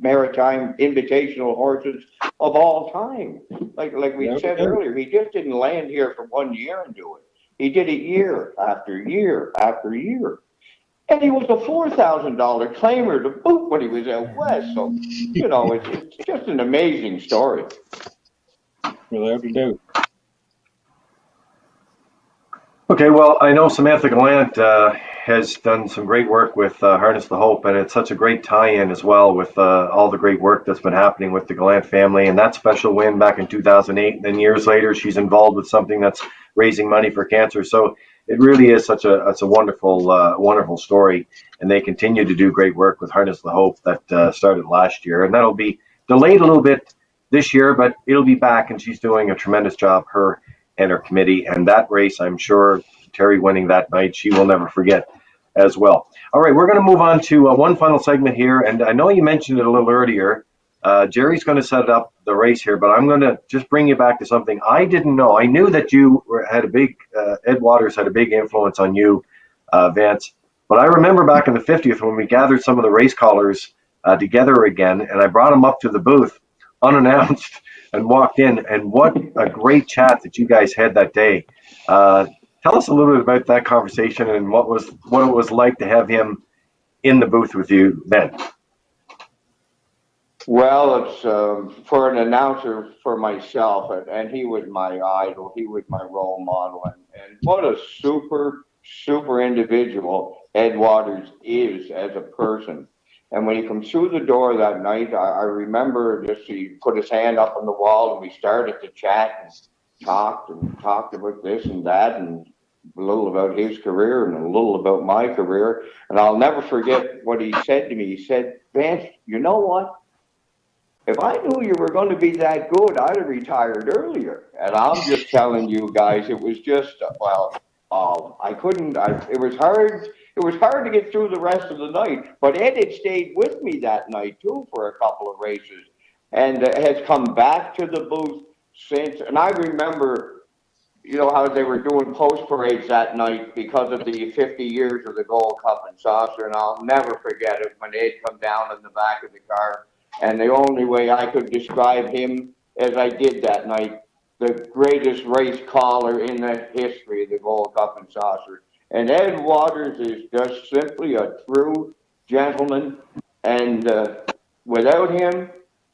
maritime invitational horses of all time. Like we said earlier, he just didn't land here for 1 year and do it. He did it year after year after year. And he was a $4,000 claimer to boot when he was out west. So, it's just an amazing story. Without a doubt. Okay, well, I know Samantha Gallant has done some great work with Harness the Hope, and it's such a great tie-in as well with all the great work that's been happening with the Gallant family, and that special win back in 2008. And then years later, she's involved with something that's raising money for cancer. So it really is such a wonderful story, and they continue to do great work with Harness the Hope that started last year, and that'll be delayed a little bit this year, but it'll be back, and she's doing a tremendous job, her and her committee. And that race, I'm sure Terry winning that night, she will never forget as well. All right, we're going to move on to one final segment here, and I know you mentioned it a little earlier. Jerry's going to set up the race here, but I'm going to just bring you back to something I didn't know. I knew that you had a big, Ed Waters had a big influence on you, Vance, but I remember back in the 50th when we gathered some of the race callers together again, and I brought them up to the booth unannounced and walked in, and what a great chat that you guys had that day. Tell us a little bit about that conversation and what it was like to have him in the booth with you then. Well, it's for an announcer for myself, and he was my idol. He was my role model, and what a super individual Ed Waters is as a person. And when he comes through the door that night, I remember just he put his hand up on the wall, and we started to chat and talked about this and that, and a little about his career and a little about my career. And I'll never forget what he said to me. He said, "Vance, you know what? If I knew you were going to be that good, I'd have retired earlier." And I'm just telling you guys, it was just, I couldn't, it was hard. It was hard to get through the rest of the night, but Ed had stayed with me that night too for a couple of races, and has come back to the booth since. And I remember, how they were doing post parades that night because of the 50 years of the Gold Cup and Saucer, and I'll never forget it when Ed come down in the back of the car. And the only way I could describe him as I did that night, the greatest race caller in the history of the Gold Cup and Saucer. And Ed Waters is just simply a true gentleman. And without him,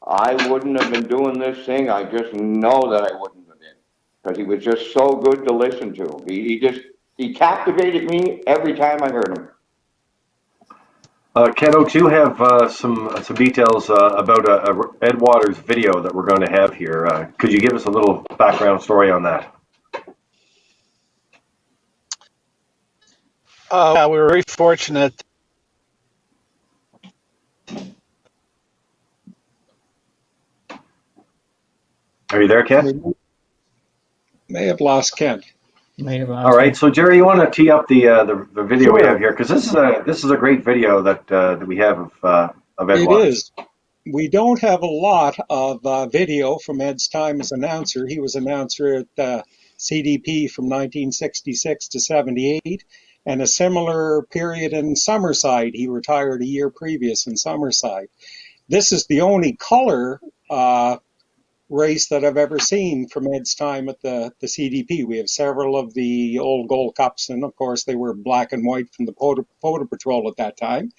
I wouldn't have been doing this thing. I just know that I wouldn't have been, because he was just so good to listen to. He captivated me every time I heard him. Ken Oaks, you have some details about a Ed Waters video that we're going to have here. Could you give us a little background story on that? Yeah, we were very fortunate. Are you there, Ken? May have lost Ken. All right, so Jerry, you want to tee up the video we have here, because this is a great video that we have of Ed Waters. It is. We don't have a lot of video from Ed's time as announcer. He was announcer at CDP from 1966 to 78, and a similar period in Summerside. He retired a year previous in Summerside. This is the only color race that I've ever seen from Ed's time at the CDP. We have several of the old Gold Cups, and of course they were black and white from the Photo Patrol at that time.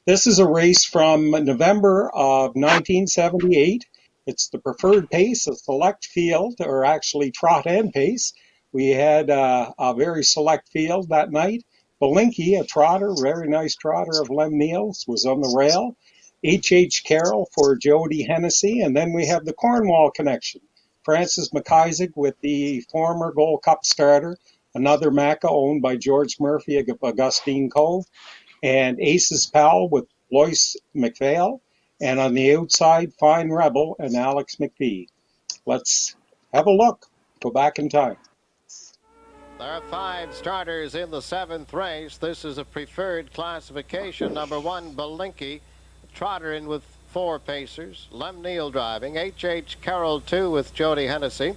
This is a race from November of 1978. It's the preferred pace, a select field, or actually trot and pace. We had a very select field that night. Belinky, a trotter, very nice trotter of Lem Neal's, was on the rail. H.H. Carroll for Jody Hennessy, and then we have the Cornwall connection. Francis McIsaac with the former Gold Cup starter, another Macca owned by George Murphy of Augustine Cove, and Ace's Pal with Lois McPhail, and on the outside, Fine Rebel and Alex McPhee. Let's have a look. Go back in time. There are 5 starters in the 7th race. This is a preferred classification. Number 1, Belinky. Trotter in with 4 pacers. Lem Neal driving. H.H. Carroll 2 with Jody Hennessy.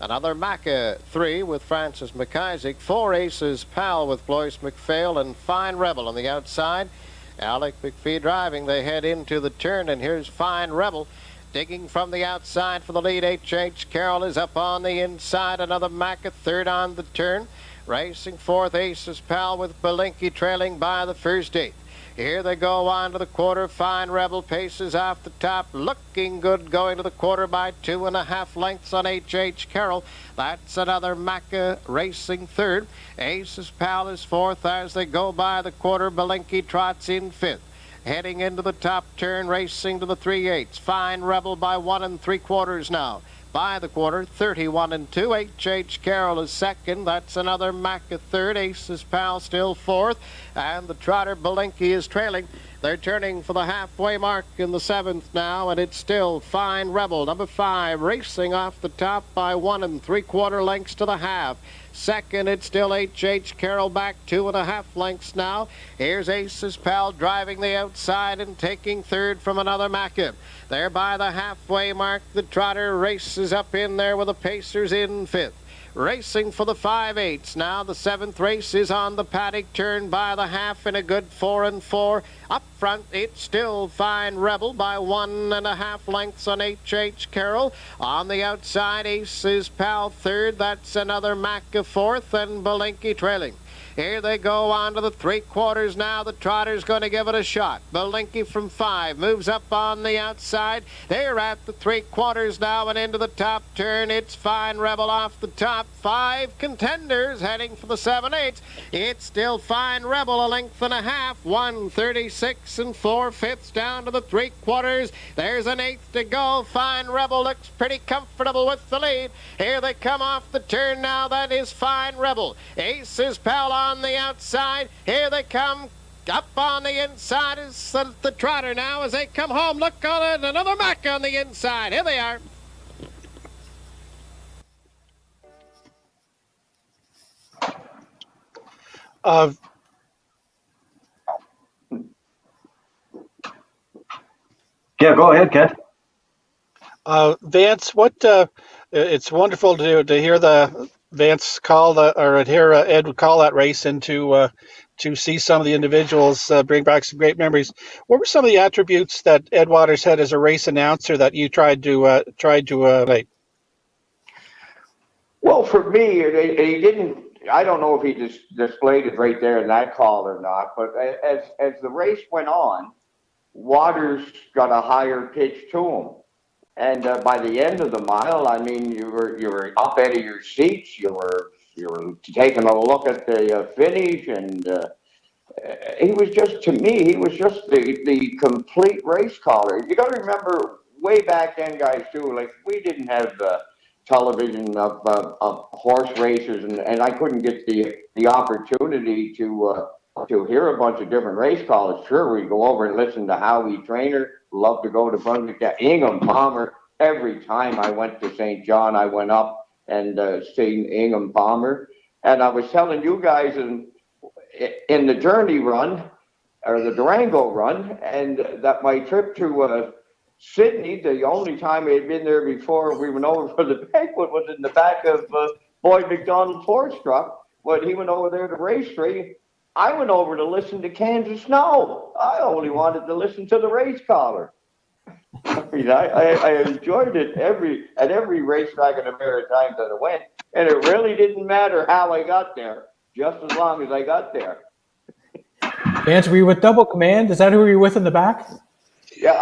Another Macca 3 with Francis McIsaac. 4 Aces Pal with Blois McPhail and Fine Rebel on the outside. Alec McPhee driving. They head into the turn, and here's Fine Rebel digging from the outside for the lead. H.H. Carroll is up on the inside. Another Macca 3rd on the turn. Racing 4th, Aces Pal with Belinky trailing by the first 8. Here they go on to the quarter. Fine Rebel paces off the top. Looking good going to the quarter by 2.5 lengths on H.H. Carroll. That's another Macca racing 3rd. Aces Pal is 4th as they go by the quarter. Belinky trots in 5th. Heading into the top turn, racing to the 3/8. Fine Rebel by 1 3/4 now. By the quarter, 31 2. H.H. Carroll is 2nd. That's another Macca 3rd. Aces Pal still 4th. And the trotter Belinky is trailing. They're turning for the halfway mark in the 7th now, and it's still Fine Rebel, number 5, racing off the top by 1 3/4 lengths to the half. 2nd, it's still H.H. Carroll back 2.5 lengths now. Here's Aces Pal driving the outside and taking 3rd from another Macca. There by the halfway mark, the trotter races up in there with the pacers in 5th. Racing for the 5/8 now. The 7th race is on the paddock turn by the half in a good 4 4. Up front, it's still Fine Rebel by 1.5 lengths on H.H. Carroll. On the outside, Aces Pal 3rd. That's another Macca 4th, and Belinky trailing. Here they go on to the 3/4 now. The trotter's going to give it a shot. Belinky from 5 moves up on the outside. They're at the 3/4 now and into the top turn. It's Fine Rebel off the top. 5 contenders heading for the 7/8. It's still Fine Rebel, a length and a half. 1:36 4/5 down to the 3/4. There's an 1/8 to go. Fine Rebel looks pretty comfortable with the lead. Here they come off the turn now. That is Fine Rebel. Aces Pal on the outside. Here they come. Up on the inside is the trotter now as they come home. Look on it. Another Macca on the inside. Here they are. Yeah, go ahead, Kent. Vance, it's wonderful to hear the Vance call or hear Ed call that race and to see some of the individuals bring back some great memories. What were some of the attributes that Ed Waters had as a race announcer that you tried to like? Well, for me, he didn't. I don't know if he just displayed it right there in that call or not. But as the race went on, Waters got a higher pitch to him, and by the end of the mile, I mean, you were up out of your seats. You were taking a look at the finish, and he was just, to me, he was just the complete race caller. You got to remember, way back then, guys, too. Like, we didn't have television of horse races, and I couldn't get the opportunity to hear a bunch of different race callers. Sure, we go over and listen to Howie Trainer. Love to go to Brunswick. Ingham Palmer. Every time I went to St. John, I went up and seen Ingham Palmer. And I was telling you guys in the Journey run, or the Durango run, and that my trip to Sydney, the only time I had been there before we went over for the banquet was in the back of Boyd McDonald's horse truck. When he went over there to race 3, I went over to listen to Kansas Snow. I only wanted to listen to the race caller. I mean, I enjoyed it at every racetrack in the Maritimes that I went, and it really didn't matter how I got there, just as long as I got there. Vance, were you with Double Command? Is that who you were with in the back? Yeah,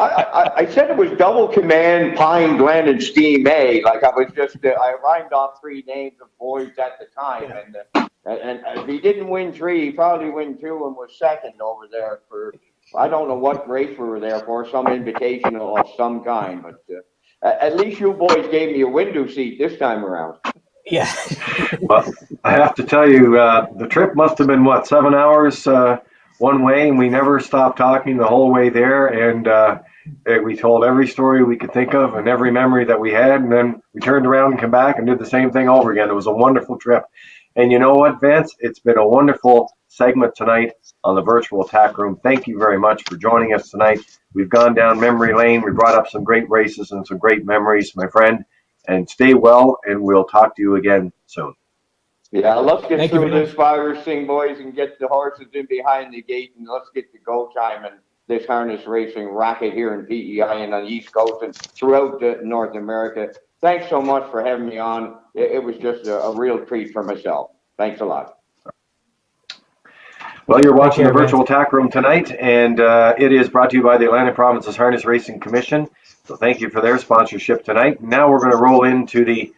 I said it was Double Command, Pine, Glen, and Steam A. Like I was just, I rhymed off 3 names of boys at the time, and if he didn't win 3, he probably win 2 and was second over there for, I don't know what race we were there for, some invitation of some kind, but at least you boys gave me a window seat this time around. Yeah. Well, I have to tell you, the trip must have been, what, 7 hours one way, and we never stopped talking the whole way there. And we told every story we could think of and every memory that we had. And then we turned around and came back and did the same thing over again. It was a wonderful trip. And you know what, Vance? It's been a wonderful segment tonight on the virtual Tack Room. Thank you very much for joining us tonight. We've gone down memory lane. We brought up some great races and some great memories, my friend. And stay well, and we'll talk to you again soon. Yeah, let's get through this virus thing, boys, and get the horses in behind the gate, and let's get the go time and this harness racing racket here in PEI and on the East Coast and throughout North America. Thanks so much for having me on. It was just a real treat for myself. Thanks a lot. Well, you're watching the virtual Tack Room tonight, and it is brought to you by the Atlantic Provinces Harness Racing Commission. So thank you for their sponsorship tonight. Now we're going to roll into the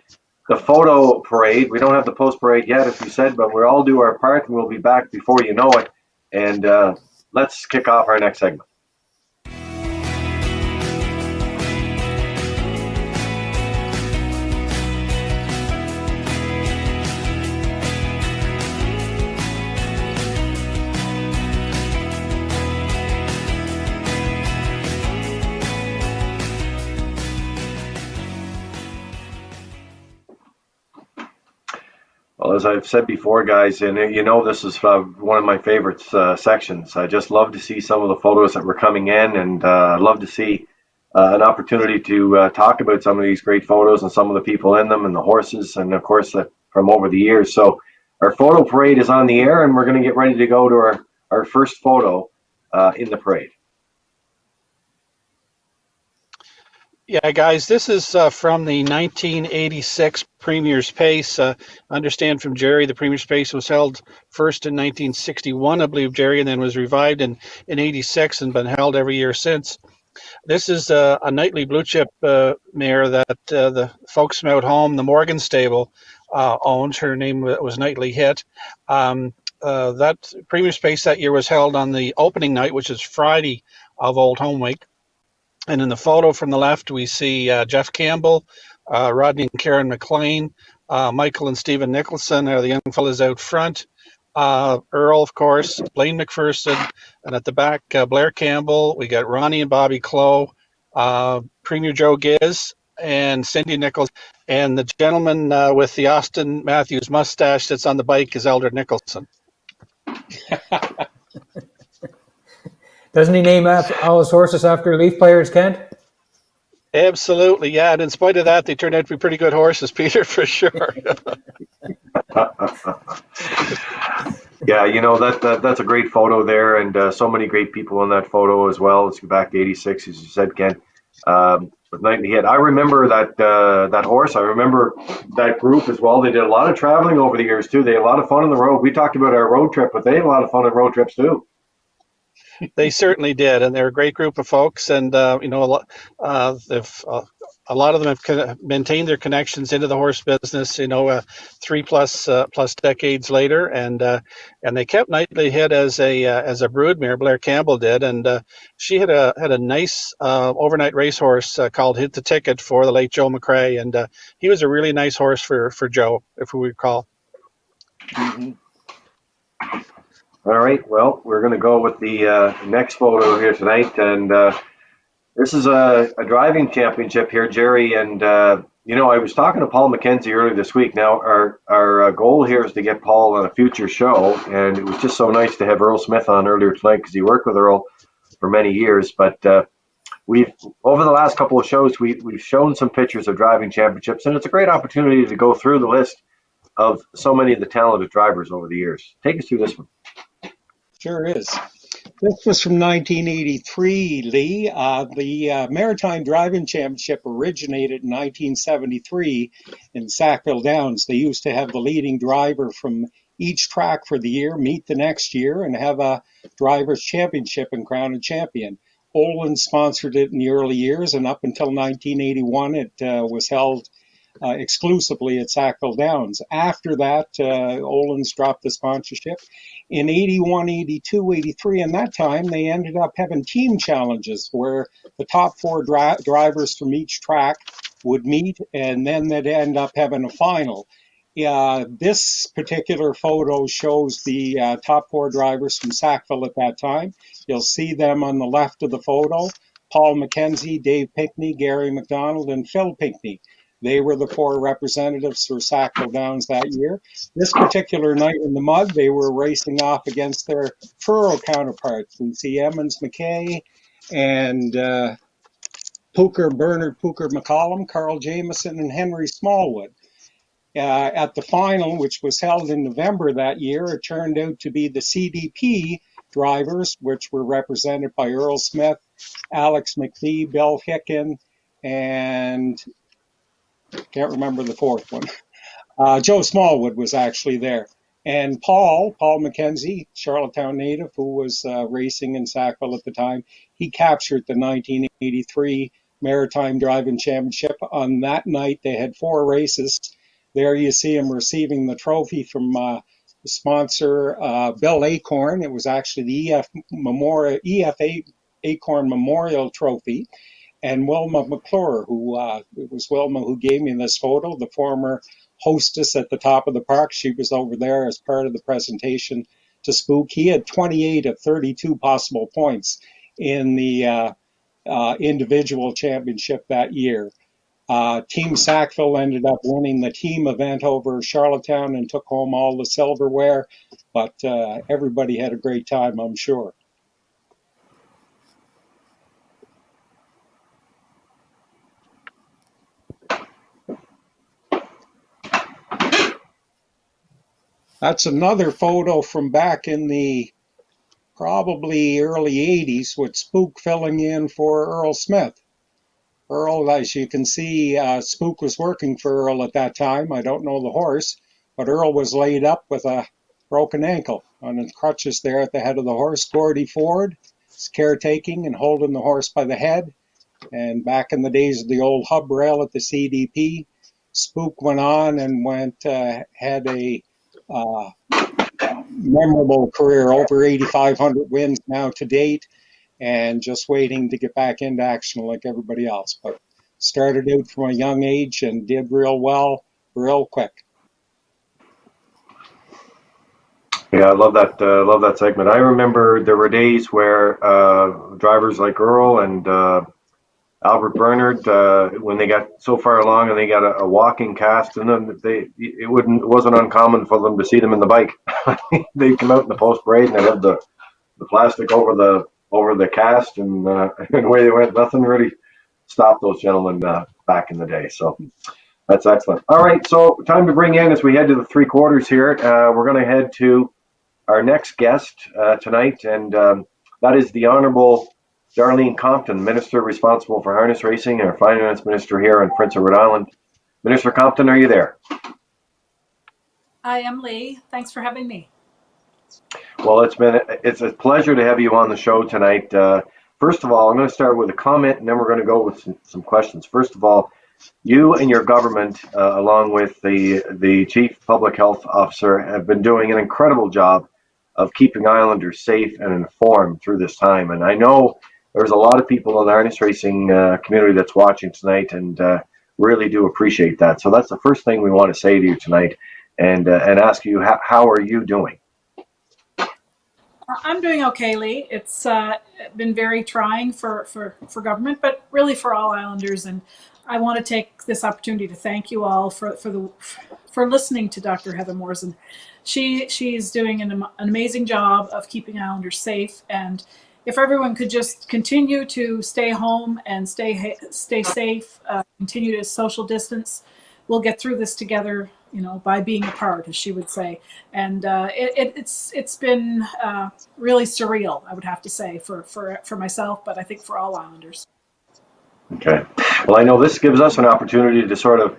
photo parade. We don't have the post parade yet, as we said, but we'll all do our part, and we'll be back before you know it. And let's kick off our next segment. Well, as I've said before, guys, and you know this is one of my favorite sections. I just love to see some of the photos that were coming in, and love to see an opportunity to talk about some of these great photos and some of the people in them and the horses, and of course from over the years. So our photo parade is on the air, and we're going to get ready to go to our first photo in the parade. Yeah, guys, this is from the 1986 Premier's Pace. Understand from Jerry, the Premier's Pace was held first in 1961, I believe, Jerry, and then was revived in 86 and been held every year since. This is a nightly blue chip mare that the folks from out home, the Morgan stable, owns. Her name was Nightly Hit. That Premier's Pace that year was held on the opening night, which is Friday of Old Home Week. And in the photo from the left, we see Jeff Campbell, Rodney and Karen McLean, Michael and Stephen Nicholson are the young fellas out front. Earl, of course, Blaine McPherson, and at the back, Blair Campbell. We got Ronnie and Bobby Clough, Premier Joe Giz, and Cindy Nichols. And the gentleman with the Austin Matthews mustache that's on the bike is Eldred Nicholson. Doesn't he name all his horses after Leaf players, Kent? Absolutely, yeah. And in spite of that, they turned out to be pretty good horses, Peter, for sure. Yeah, you know, that's a great photo there, and so many great people in that photo as well. Let's go back to 86, as you said, Ken, with Nightly Hit. I remember that horse. I remember that group as well. They did a lot of traveling over the years, too. They had a lot of fun on the road. We talked about our road trip, but they had a lot of fun on road trips, too. They certainly did, and they're a great group of folks. And you know, a lot of them have maintained their connections into the horse business. You know, 3+ decades later, and they kept Nightly Hit as a broodmare. Blair Campbell did, and she had a nice overnight racehorse called Hit the Ticket for the late Joe McRae, and he was a really nice horse for Joe, if we recall. Mm-hmm. All right, well, we're going to go with the next photo here tonight, and this is a driving championship here, Jerry, and you know, I was talking to Paul McKenzie earlier this week. Now, our goal here is to get Paul on a future show, and it was just so nice to have Earl Smith on earlier tonight because he worked with Earl for many years, but we've, over the last couple of shows, we've shown some pictures of driving championships, and it's a great opportunity to go through the list of so many of the talented drivers over the years. Take us through this one. Sure is. This was from 1983, Lee. The Maritime Driving Championship originated in 1973 in Sackville Downs. They used to have the leading driver from each track for the year meet the next year and have a drivers' championship and crown a champion. Olin sponsored it in the early years, and up until 1981, it was held exclusively at Sackville Downs. After that, Olin's dropped the sponsorship. In 81, 82, 83, and that time, they ended up having team challenges where the top four drivers from each track would meet, and then they'd end up having a final. This particular photo shows the top four drivers from Sackville at that time. You'll see them on the left of the photo. Paul McKenzie, Dave Pinckney, Gary McDonald, and Phil Pinckney. They were the four representatives for Sackville Downs that year. This particular night in the mud, they were racing off against their Truro counterparts. We see Emmons McKay and Bernard Pooker McCollum, Carl Jameson, and Henry Smallwood. At the final, which was held in November that year, it turned out to be the CDP drivers, which were represented by Earl Smith, Alex McPhee, Bill Hicken, and can't remember the fourth one. Joe Smallwood was actually there. And Paul McKenzie, Charlottetown native, who was racing in Sackville at the time, he captured the 1983 Maritime Driving Championship. On that night, they had four races. There you see him receiving the trophy from the sponsor, Bill Acorn. It was actually the EF Acorn Memorial Trophy. And Wilma McClure, it was Wilma who gave me this photo, the former hostess at the top of the park. She was over there as part of the presentation to Spook. He had 28 of 32 possible points in the individual championship that year. Team Sackville ended up winning the team event over Charlottetown and took home all the silverware, but everybody had a great time, I'm sure. That's another photo from back in the probably early 80s with Spook filling in for Earl Smith. Earl, as you can see, Spook was working for Earl at that time. I don't know the horse, but Earl was laid up with a broken ankle on his crutches there at the head of the horse. Gordy Ford is caretaking and holding the horse by the head. And back in the days of the old hub rail at the CDP, Spook went on and had a memorable career, over 8,500 wins now to date, and just waiting to get back into action like everybody else. But started out from a young age and did real well, real quick. Yeah, I love that segment. I remember there were days where drivers like Earl and Albert Bernard, when they got so far along and they got a walking cast, and then it wasn't uncommon for them to see them in the bike. They'd come out in the post parade and they had the plastic over the cast, and away they went. Nothing really stopped those gentlemen back in the day. So that's excellent. All right, so time to bring in, as we head to the three quarters here. We're going to head to our next guest tonight, and that is the Honorable Darlene Compton, Minister responsible for harness racing and our Finance Minister here in Prince Edward Island. Minister Compton, are you there? I am, Lee. Thanks for having me. Well, it's a pleasure to have you on the show tonight. First of all, I'm going to start with a comment, and then we're going to go with some questions. First of all, you and your government, along with the Chief Public Health Officer, have been doing an incredible job of keeping Islanders safe and informed through this time. And I know there's a lot of people in the harness racing community that's watching tonight, and really do appreciate that. So that's the first thing we want to say to you tonight, and ask you, how are you doing? I'm doing okay, Lee. It's been very trying for government, but really for all Islanders. And I want to take this opportunity to thank you all for listening to Dr. Heather Morrison. She's doing an amazing job of keeping Islanders safe. And if everyone could just continue to stay home and stay safe, continue to social distance, we'll get through this together by being a part, as she would say. And it's been really surreal, I would have to say, for myself, but I think for all Islanders. Okay. Well, I know this gives us an opportunity to sort of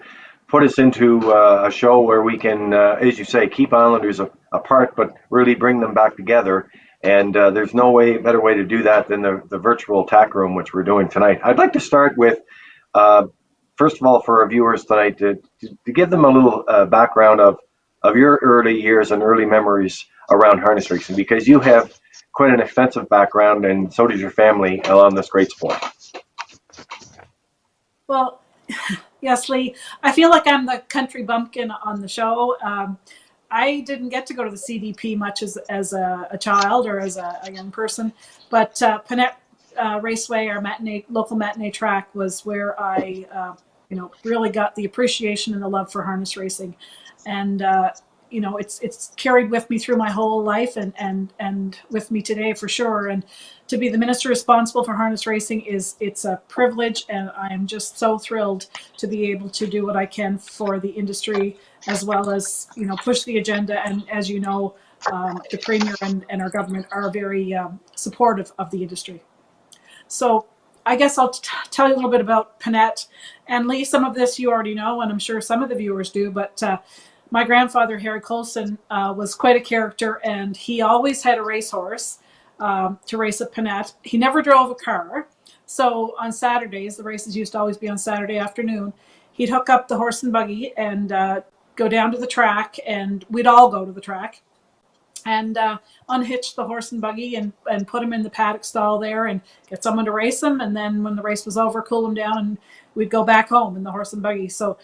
put us into a show where we can, as you say, keep Islanders apart, but really bring them back together. And there's no better way to do that than the virtual Tack Room, which we're doing tonight. I'd like to start with, first of all, for our viewers tonight, to give them a little background of your early years and early memories around harness racing, because you have quite an extensive background, and so does your family, along this great sport. Well, yes, Lee. I feel like I'm the country bumpkin on the show. I didn't get to go to the CDP much as a child or as a young person, but Panette Raceway, our local matinee track, was where I really got the appreciation and the love for harness racing, and it's carried with me through my whole life and with me today for sure. And to be the minister responsible for harness racing it's a privilege, and I am just so thrilled to be able to do what I can for the industry, as well as push the agenda. And as you know, the Premier and our government are very supportive of the industry. So I guess I'll tell you a little bit about Panette. And Lee, some of this you already know, and I'm sure some of the viewers do, but my grandfather, Harry Colson, was quite a character, and he always had a racehorse to race at Panette. He never drove a car. So on Saturdays, the races used to always be on Saturday afternoon, he'd hook up the horse and buggy and go down to the track, and we'd all go to the track and unhitch the horse and buggy and put him in the paddock stall there and get someone to race him. And then when the race was over, cool him down, and we'd go back home in the horse and buggy. So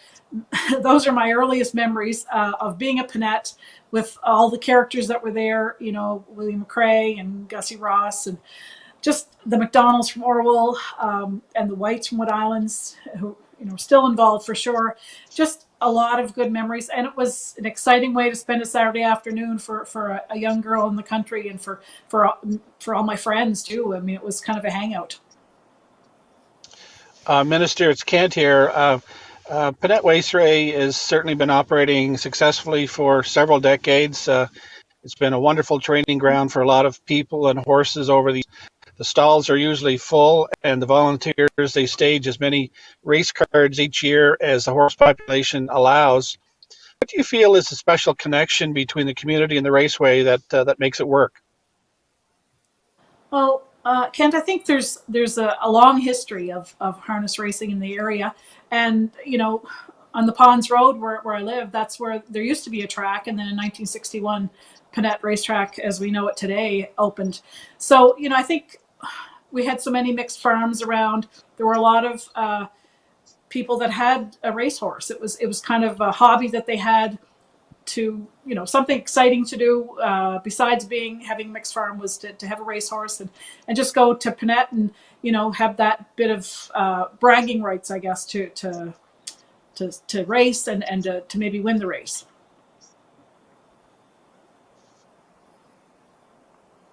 those are my earliest memories of being a Panette with all the characters that were there, William McRae and Gussie Ross, and just the McDonalds from Orwell and the Whites from Wood Islands, who still involved for sure. Just a lot of good memories, and it was an exciting way to spend a Saturday afternoon for a young girl in the country, and for all my friends too. I mean, it was kind of a hangout. Minister, it's Kent here. Panette Raceway has certainly been operating successfully for several decades. It's been a wonderful training ground for a lot of people and horses over the stalls are usually full, and the volunteers, they stage as many race cards each year as the horse population allows. What do you feel is the special connection between the community and the raceway that makes it work? Well, Kent, I think there's a long history of harness racing in the area, and on the Ponds Road where I live, that's where there used to be a track, and then in 1961, Panette Racetrack, as we know it today, opened. So I think we had so many mixed farms around. There were a lot of people that had a racehorse. It was kind of a hobby that they had to, something exciting to do besides having mixed farm, was to have a racehorse and just go to Panette and have that bit of bragging rights, I guess, to race and to maybe win the race.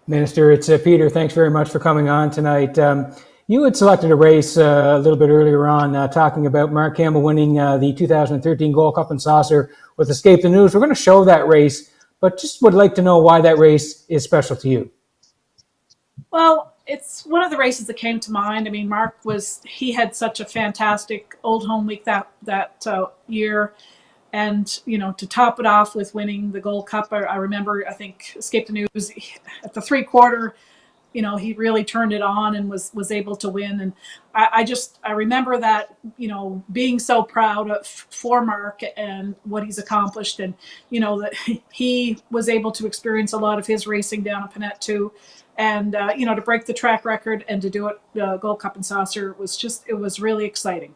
Minister, it's Peter. Thanks very much for coming on tonight. You had selected a race a little bit earlier on, talking about Mark Campbell winning the 2013 Gold Cup and Saucer with Escape the News. We're going to show that race, but just would like to know why that race is special to you. Well, it's one of the races that came to mind. I mean, Mark he had such a fantastic Old Home Week that year. And, to top it off with winning the Gold Cup, I remember, I think, Escape the News at the 3/4, he really turned it on and was able to win. And I remember that, being so proud for Mark and what he's accomplished, and, that he was able to experience a lot of his racing down at Panette too. And, to break the track record and to do it, Gold Cup and Saucer, it was really exciting.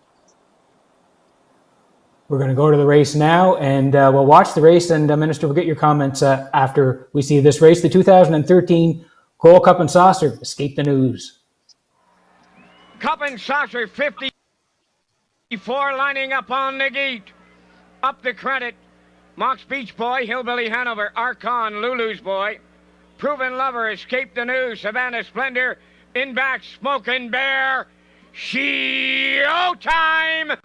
We're going to go to the race now, and we'll watch the race, and Minister, we'll get your comments after we see this race, the 2013 Gold Cup and Saucer, Escape the News. Cup and Saucer 54 lining up on the gate. Up the credit, Mox Beach Boy, Hillbilly Hanover, Archon, Lulu's Boy, Proven Lover, Escape the News, Savannah Splendor, in back, Smoking Bear, Showtime!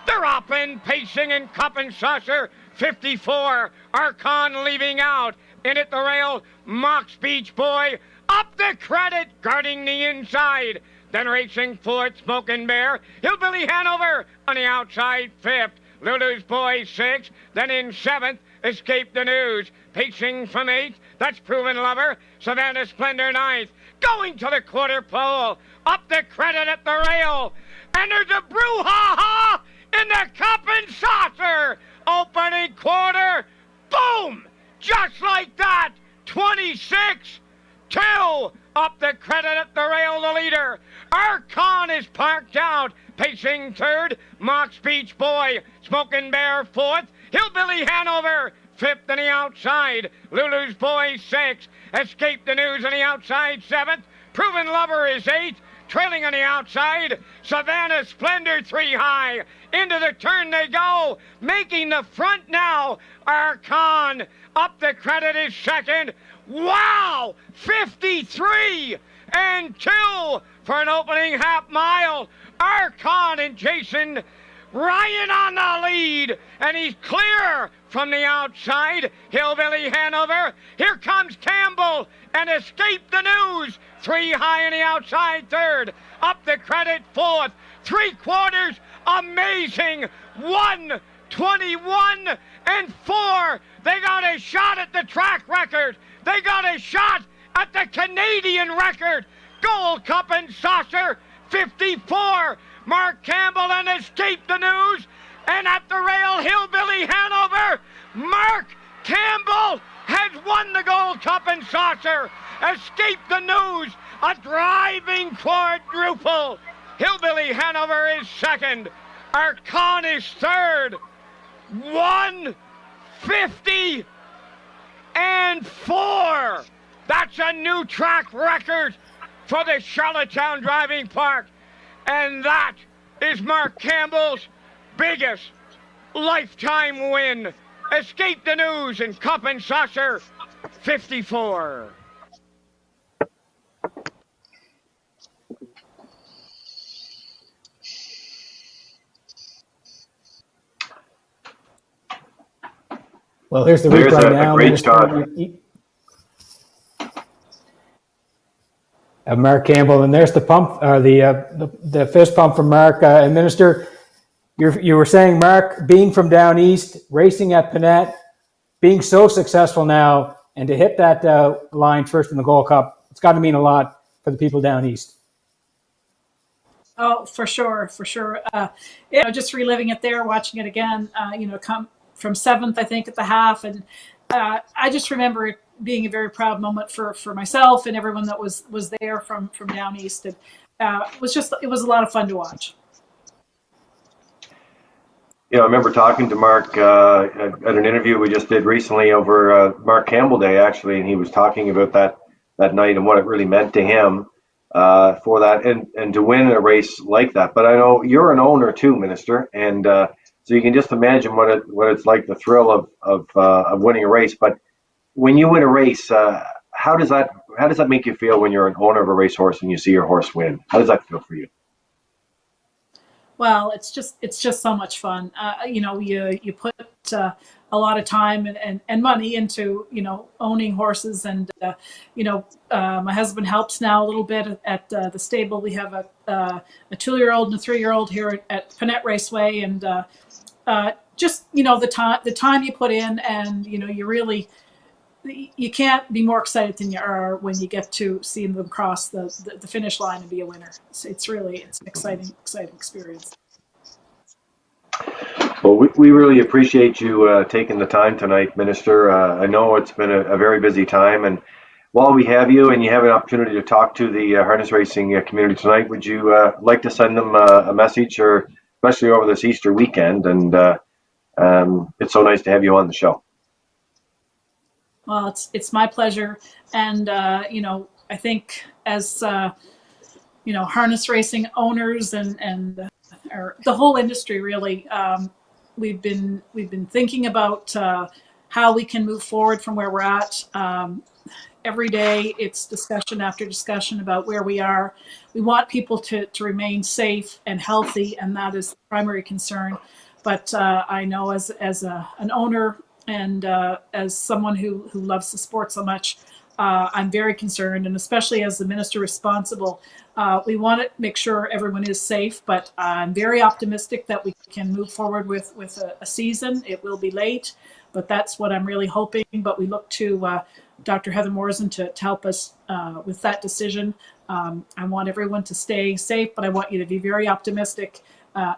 They're up and pacing in Cup and Saucer 54. Archon leaving out. In at the rail, Mox Beach Boy. Up the credit, guarding the inside. Then racing fourth, Smoking Bear. Hillbilly Hanover on the outside, fifth. Lulu's Boy, sixth. Then in seventh, Escape the News. Pacing from eighth, that's Proven Lover. Savannah Splendor, ninth. Going to the quarter pole. Up the credit at the rail. And there's a brouhaha in the cup and saucer. Opening quarter. Boom! Just like that. 26-2. Up the credit at the rail, the leader. Archon is parked out. Pacing third. Mox Beach Boy. Smoking Bear fourth. Hillbilly Hanover fifth on the outside. Lulu's Boy sixth. Escape the News on the outside seventh. Proven Lover is eighth. Trailing on the outside, Savannah Splendor three high. Into the turn they go. Making the front now. Archon up the credit is second. Wow! 53-2 for an opening half mile. Archon and Jason Ryan on the lead, and he's clear from the outside. Hillbilly Hanover. Here comes Campbell and Escape the News. Three high on the outside third. Up the credit fourth. 3/4. Amazing. 1:21.4. They got a shot at the track record. They got a shot at the Canadian record. Gold Cup and Saucer 54. Mark Campbell and Escape the News. And at the rail, Hillbilly Hanover. Mark Campbell has won the Gold Cup and Saucer. Escape the News, a driving quadruple. Hillbilly Hanover is second. Archon is third. 1:50.4. That's a new track record for the Charlottetown Driving Park. And that is Mark Campbell's biggest lifetime win. Escape the News and Cup and Saucer 54. Well, here's the There's replay a now. great shot. Mark Campbell, and there's the pump, the fist pump from Mark. And Minister, you were saying, Mark, being from down east, racing at Panette, being so successful now, and to hit that line first in the Gold Cup, it's got to mean a lot for the people down east. Oh, for sure. Just reliving it there, watching it again. Come from seventh, I think, at the half, and I just remember it being a very proud moment for myself and everyone that was there from down east. And it was a lot of fun to watch. Yeah, I remember talking to Mark at an interview we just did recently over Mark Campbell Day, actually, and he was talking about that night and what it really meant to him for that and to win a race like that. But I know you're an owner too, Minister, and so you can just imagine what it's like, the thrill of winning a race. But when you win a race, how does that make you feel when you're an owner of a racehorse and you see your horse win? How does that feel for you? Well, it's just so much fun. You put a lot of time and money into owning horses, and my husband helps now a little bit at the stable. We have a 2-year-old and a 3-year-old here at Panette Raceway, and the time you put in, and you can't be more excited than you are when you get to see them cross the finish line and be a winner. It's an exciting experience. Well, we really appreciate you taking the time tonight, Minister. I know it's been a very busy time, and while we have you and you have an opportunity to talk to the harness racing community tonight, would you like to send them a message, or especially over this Easter weekend? And it's so nice to have you on the show. Well, it's my pleasure, and I think as harness racing owners and the whole industry really, we've been thinking about how we can move forward from where we're at. Every day, it's discussion after discussion about where we are. We want people to remain safe and healthy, and that is the primary concern. But I know as an owner and as someone who loves the sport so much, I'm very concerned, and especially as the minister responsible, we want to make sure everyone is safe. But I'm very optimistic that we can move forward with a season. It will be late, but that's what I'm really hoping. But we look to Dr. Heather Morrison to help us with that decision. I want everyone to stay safe, but I want you to be very optimistic.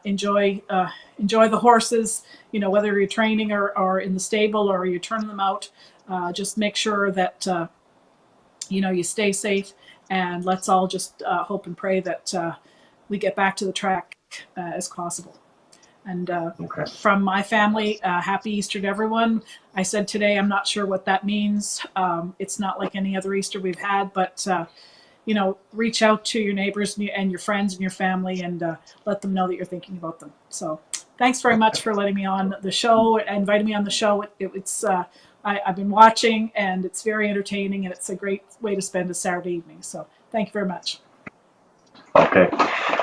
Enjoy the horses, whether you're training or in the stable or you're turning them out. Just make sure that you stay safe, and let's all just hope and pray that we get back to the track as possible. And from my family, happy Easter to everyone. I said today, I'm not sure what that means. It's not like any other Easter we've had, but reach out to your neighbors and your friends and your family, and let them know that you're thinking about them. So thanks very much for letting me on the show, inviting me on the show. I've been watching, and it's very entertaining, and it's a great way to spend a Saturday evening. So thank you very much. Okay.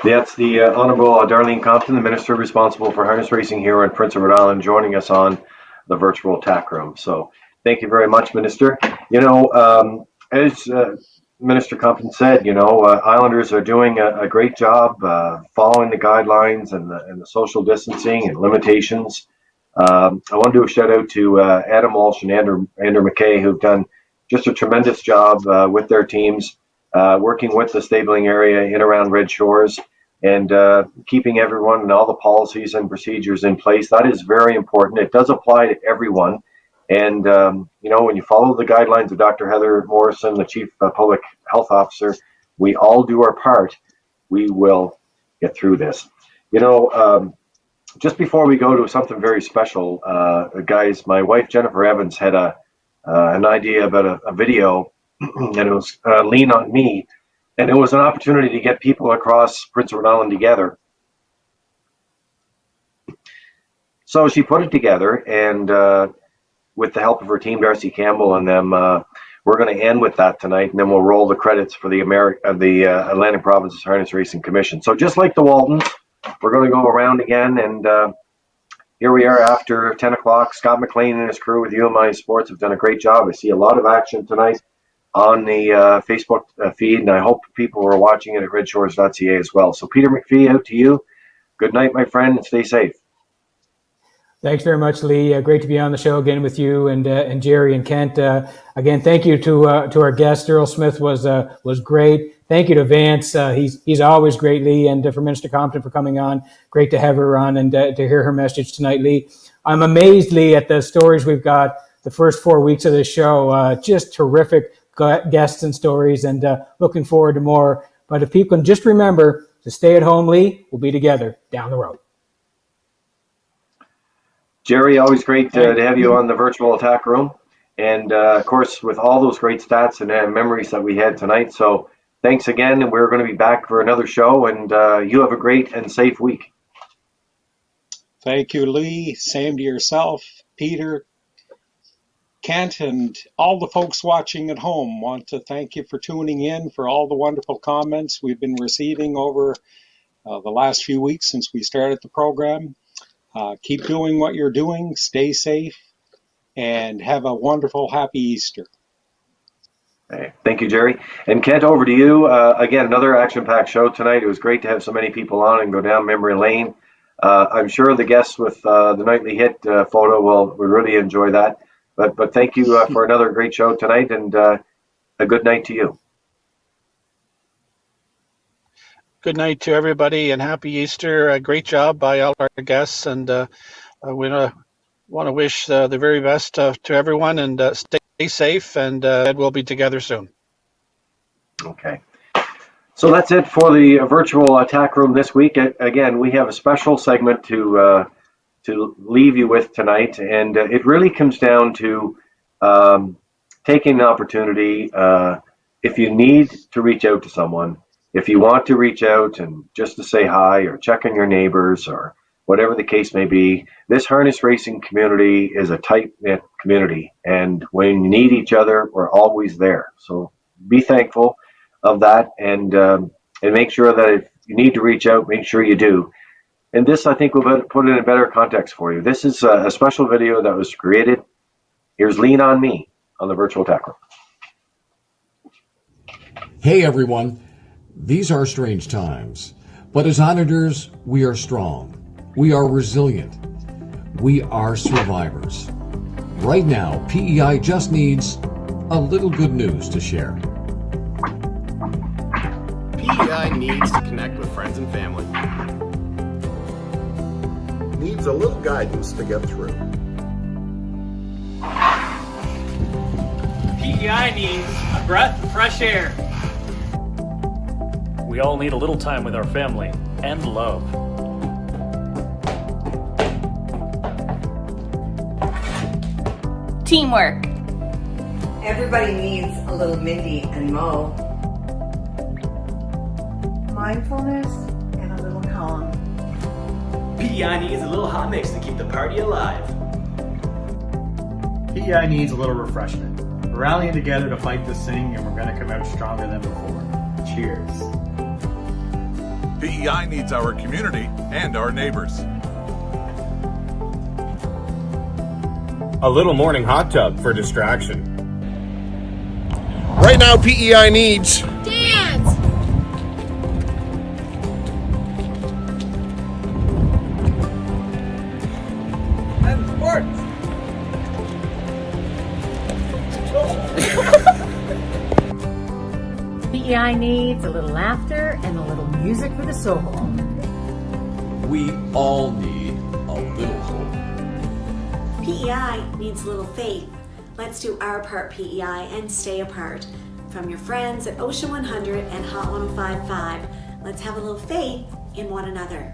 That's the Honorable Darlene Compton, the Minister responsible for harness racing here in Prince Edward Island, joining us on the virtual Tack Room. So thank you very much, Minister. As Minister Compton said, Islanders are doing a great job following the guidelines and the social distancing and limitations. I want to do a shout out to Adam Walsh and Andrew McKay, who've done just a tremendous job with their teams, working with the stabling area in around Red Shores, and keeping everyone and all the policies and procedures in place. That is very important. It does apply to everyone. And, when you follow the guidelines of Dr. Heather Morrison, the Chief Public Health Officer, we all do our part. We will get through this. Just before we go to something very special, guys, my wife, Jennifer Evans, had an idea about a video, and it was Lean on Me. And it was an opportunity to get people across Prince Edward Island together. So she put it together, and with the help of her team, Darcy Campbell and them, we're going to end with that tonight, and then we'll roll the credits for the Atlantic Provinces Harness Racing Commission. So just like the Waltons, we're going to go around again, and here we are after 10 o'clock. Scott McLean and his crew with UMI Sports have done a great job. I see a lot of action tonight on the Facebook feed, and I hope people are watching it at redshores.ca as well. So Peter McPhee, out to you. Good night, my friend, and stay safe. Thanks very much, Lee. Great to be on the show again with you and Jerry and Kent. Again, thank you to our guest. Earl Smith was great. Thank you to Vance. He's always great, Lee, and for Minister Compton for coming on. Great to have her on and to hear her message tonight, Lee. I'm amazed, Lee, at the stories we've got the first 4 weeks of this show. Just terrific guests and stories, and looking forward to more. But if people can just remember to stay at home, Lee, we'll be together down the road. Jerry, always great to have you on the virtual Tack Room. And, of course, with all those great stats and memories that we had tonight. So thanks again, and we're going to be back for another show, and you have a great and safe week. Thank you, Lee. Same to yourself, Peter, Kent, and all the folks watching at home. Want to thank you for tuning in, for all the wonderful comments we've been receiving over the last few weeks since we started the program. Keep doing what you're doing, stay safe, and have a wonderful, happy Easter. Okay. Thank you, Jerry. And Kent, over to you. Again, another action-packed show tonight. It was great to have so many people on and go down memory lane. I'm sure the guests with the nightly hit photo will really enjoy that. But thank you for another great show tonight, and a good night to you. Good night to everybody, and happy Easter. Great job by all our guests, and we want to wish the very best to everyone, and stay safe, and we'll be together soon. Okay. So that's it for the virtual Tack Room this week. Again, we have a special segment to leave you with tonight, and it really comes down to taking the opportunity. If you need to reach out to someone, if you want to reach out and just to say hi or check on your neighbors or whatever the case may be, this harness racing community is a tight-knit community, and when you need each other, we're always there. So be thankful of that, and make sure that if you need to reach out, make sure you do. And this, I think, will put it in a better context for you. This is a special video that was created. Here's Lean on Me on the virtual Tack Room. Hey everyone, these are strange times, but as Islanders, we are strong, we are resilient, we are survivors. Right now, PEI just needs a little good news to share. PEI needs to connect with friends and family. Needs a little guidance to get through. PEI needs a breath of fresh air. We all need a little time with our family and love. Teamwork. Everybody needs a little Mindy and Mo. Mindfulness and a little calm. PEI needs a little hot mix to keep the party alive. PEI needs a little refreshment. We're rallying together to fight this thing, and we're going to come out stronger than before. Cheers. PEI needs our community and our neighbors. A little morning hot tub for distraction. Right now, PEI needs Dance! And sports! PEI needs a little laughter and a little music for the soul. We all need a little hope. PEI needs a little faith. Let's do our part, PEI, and stay apart. From your friends at Ocean 100 and Hot 105.5, let's have a little faith in one another.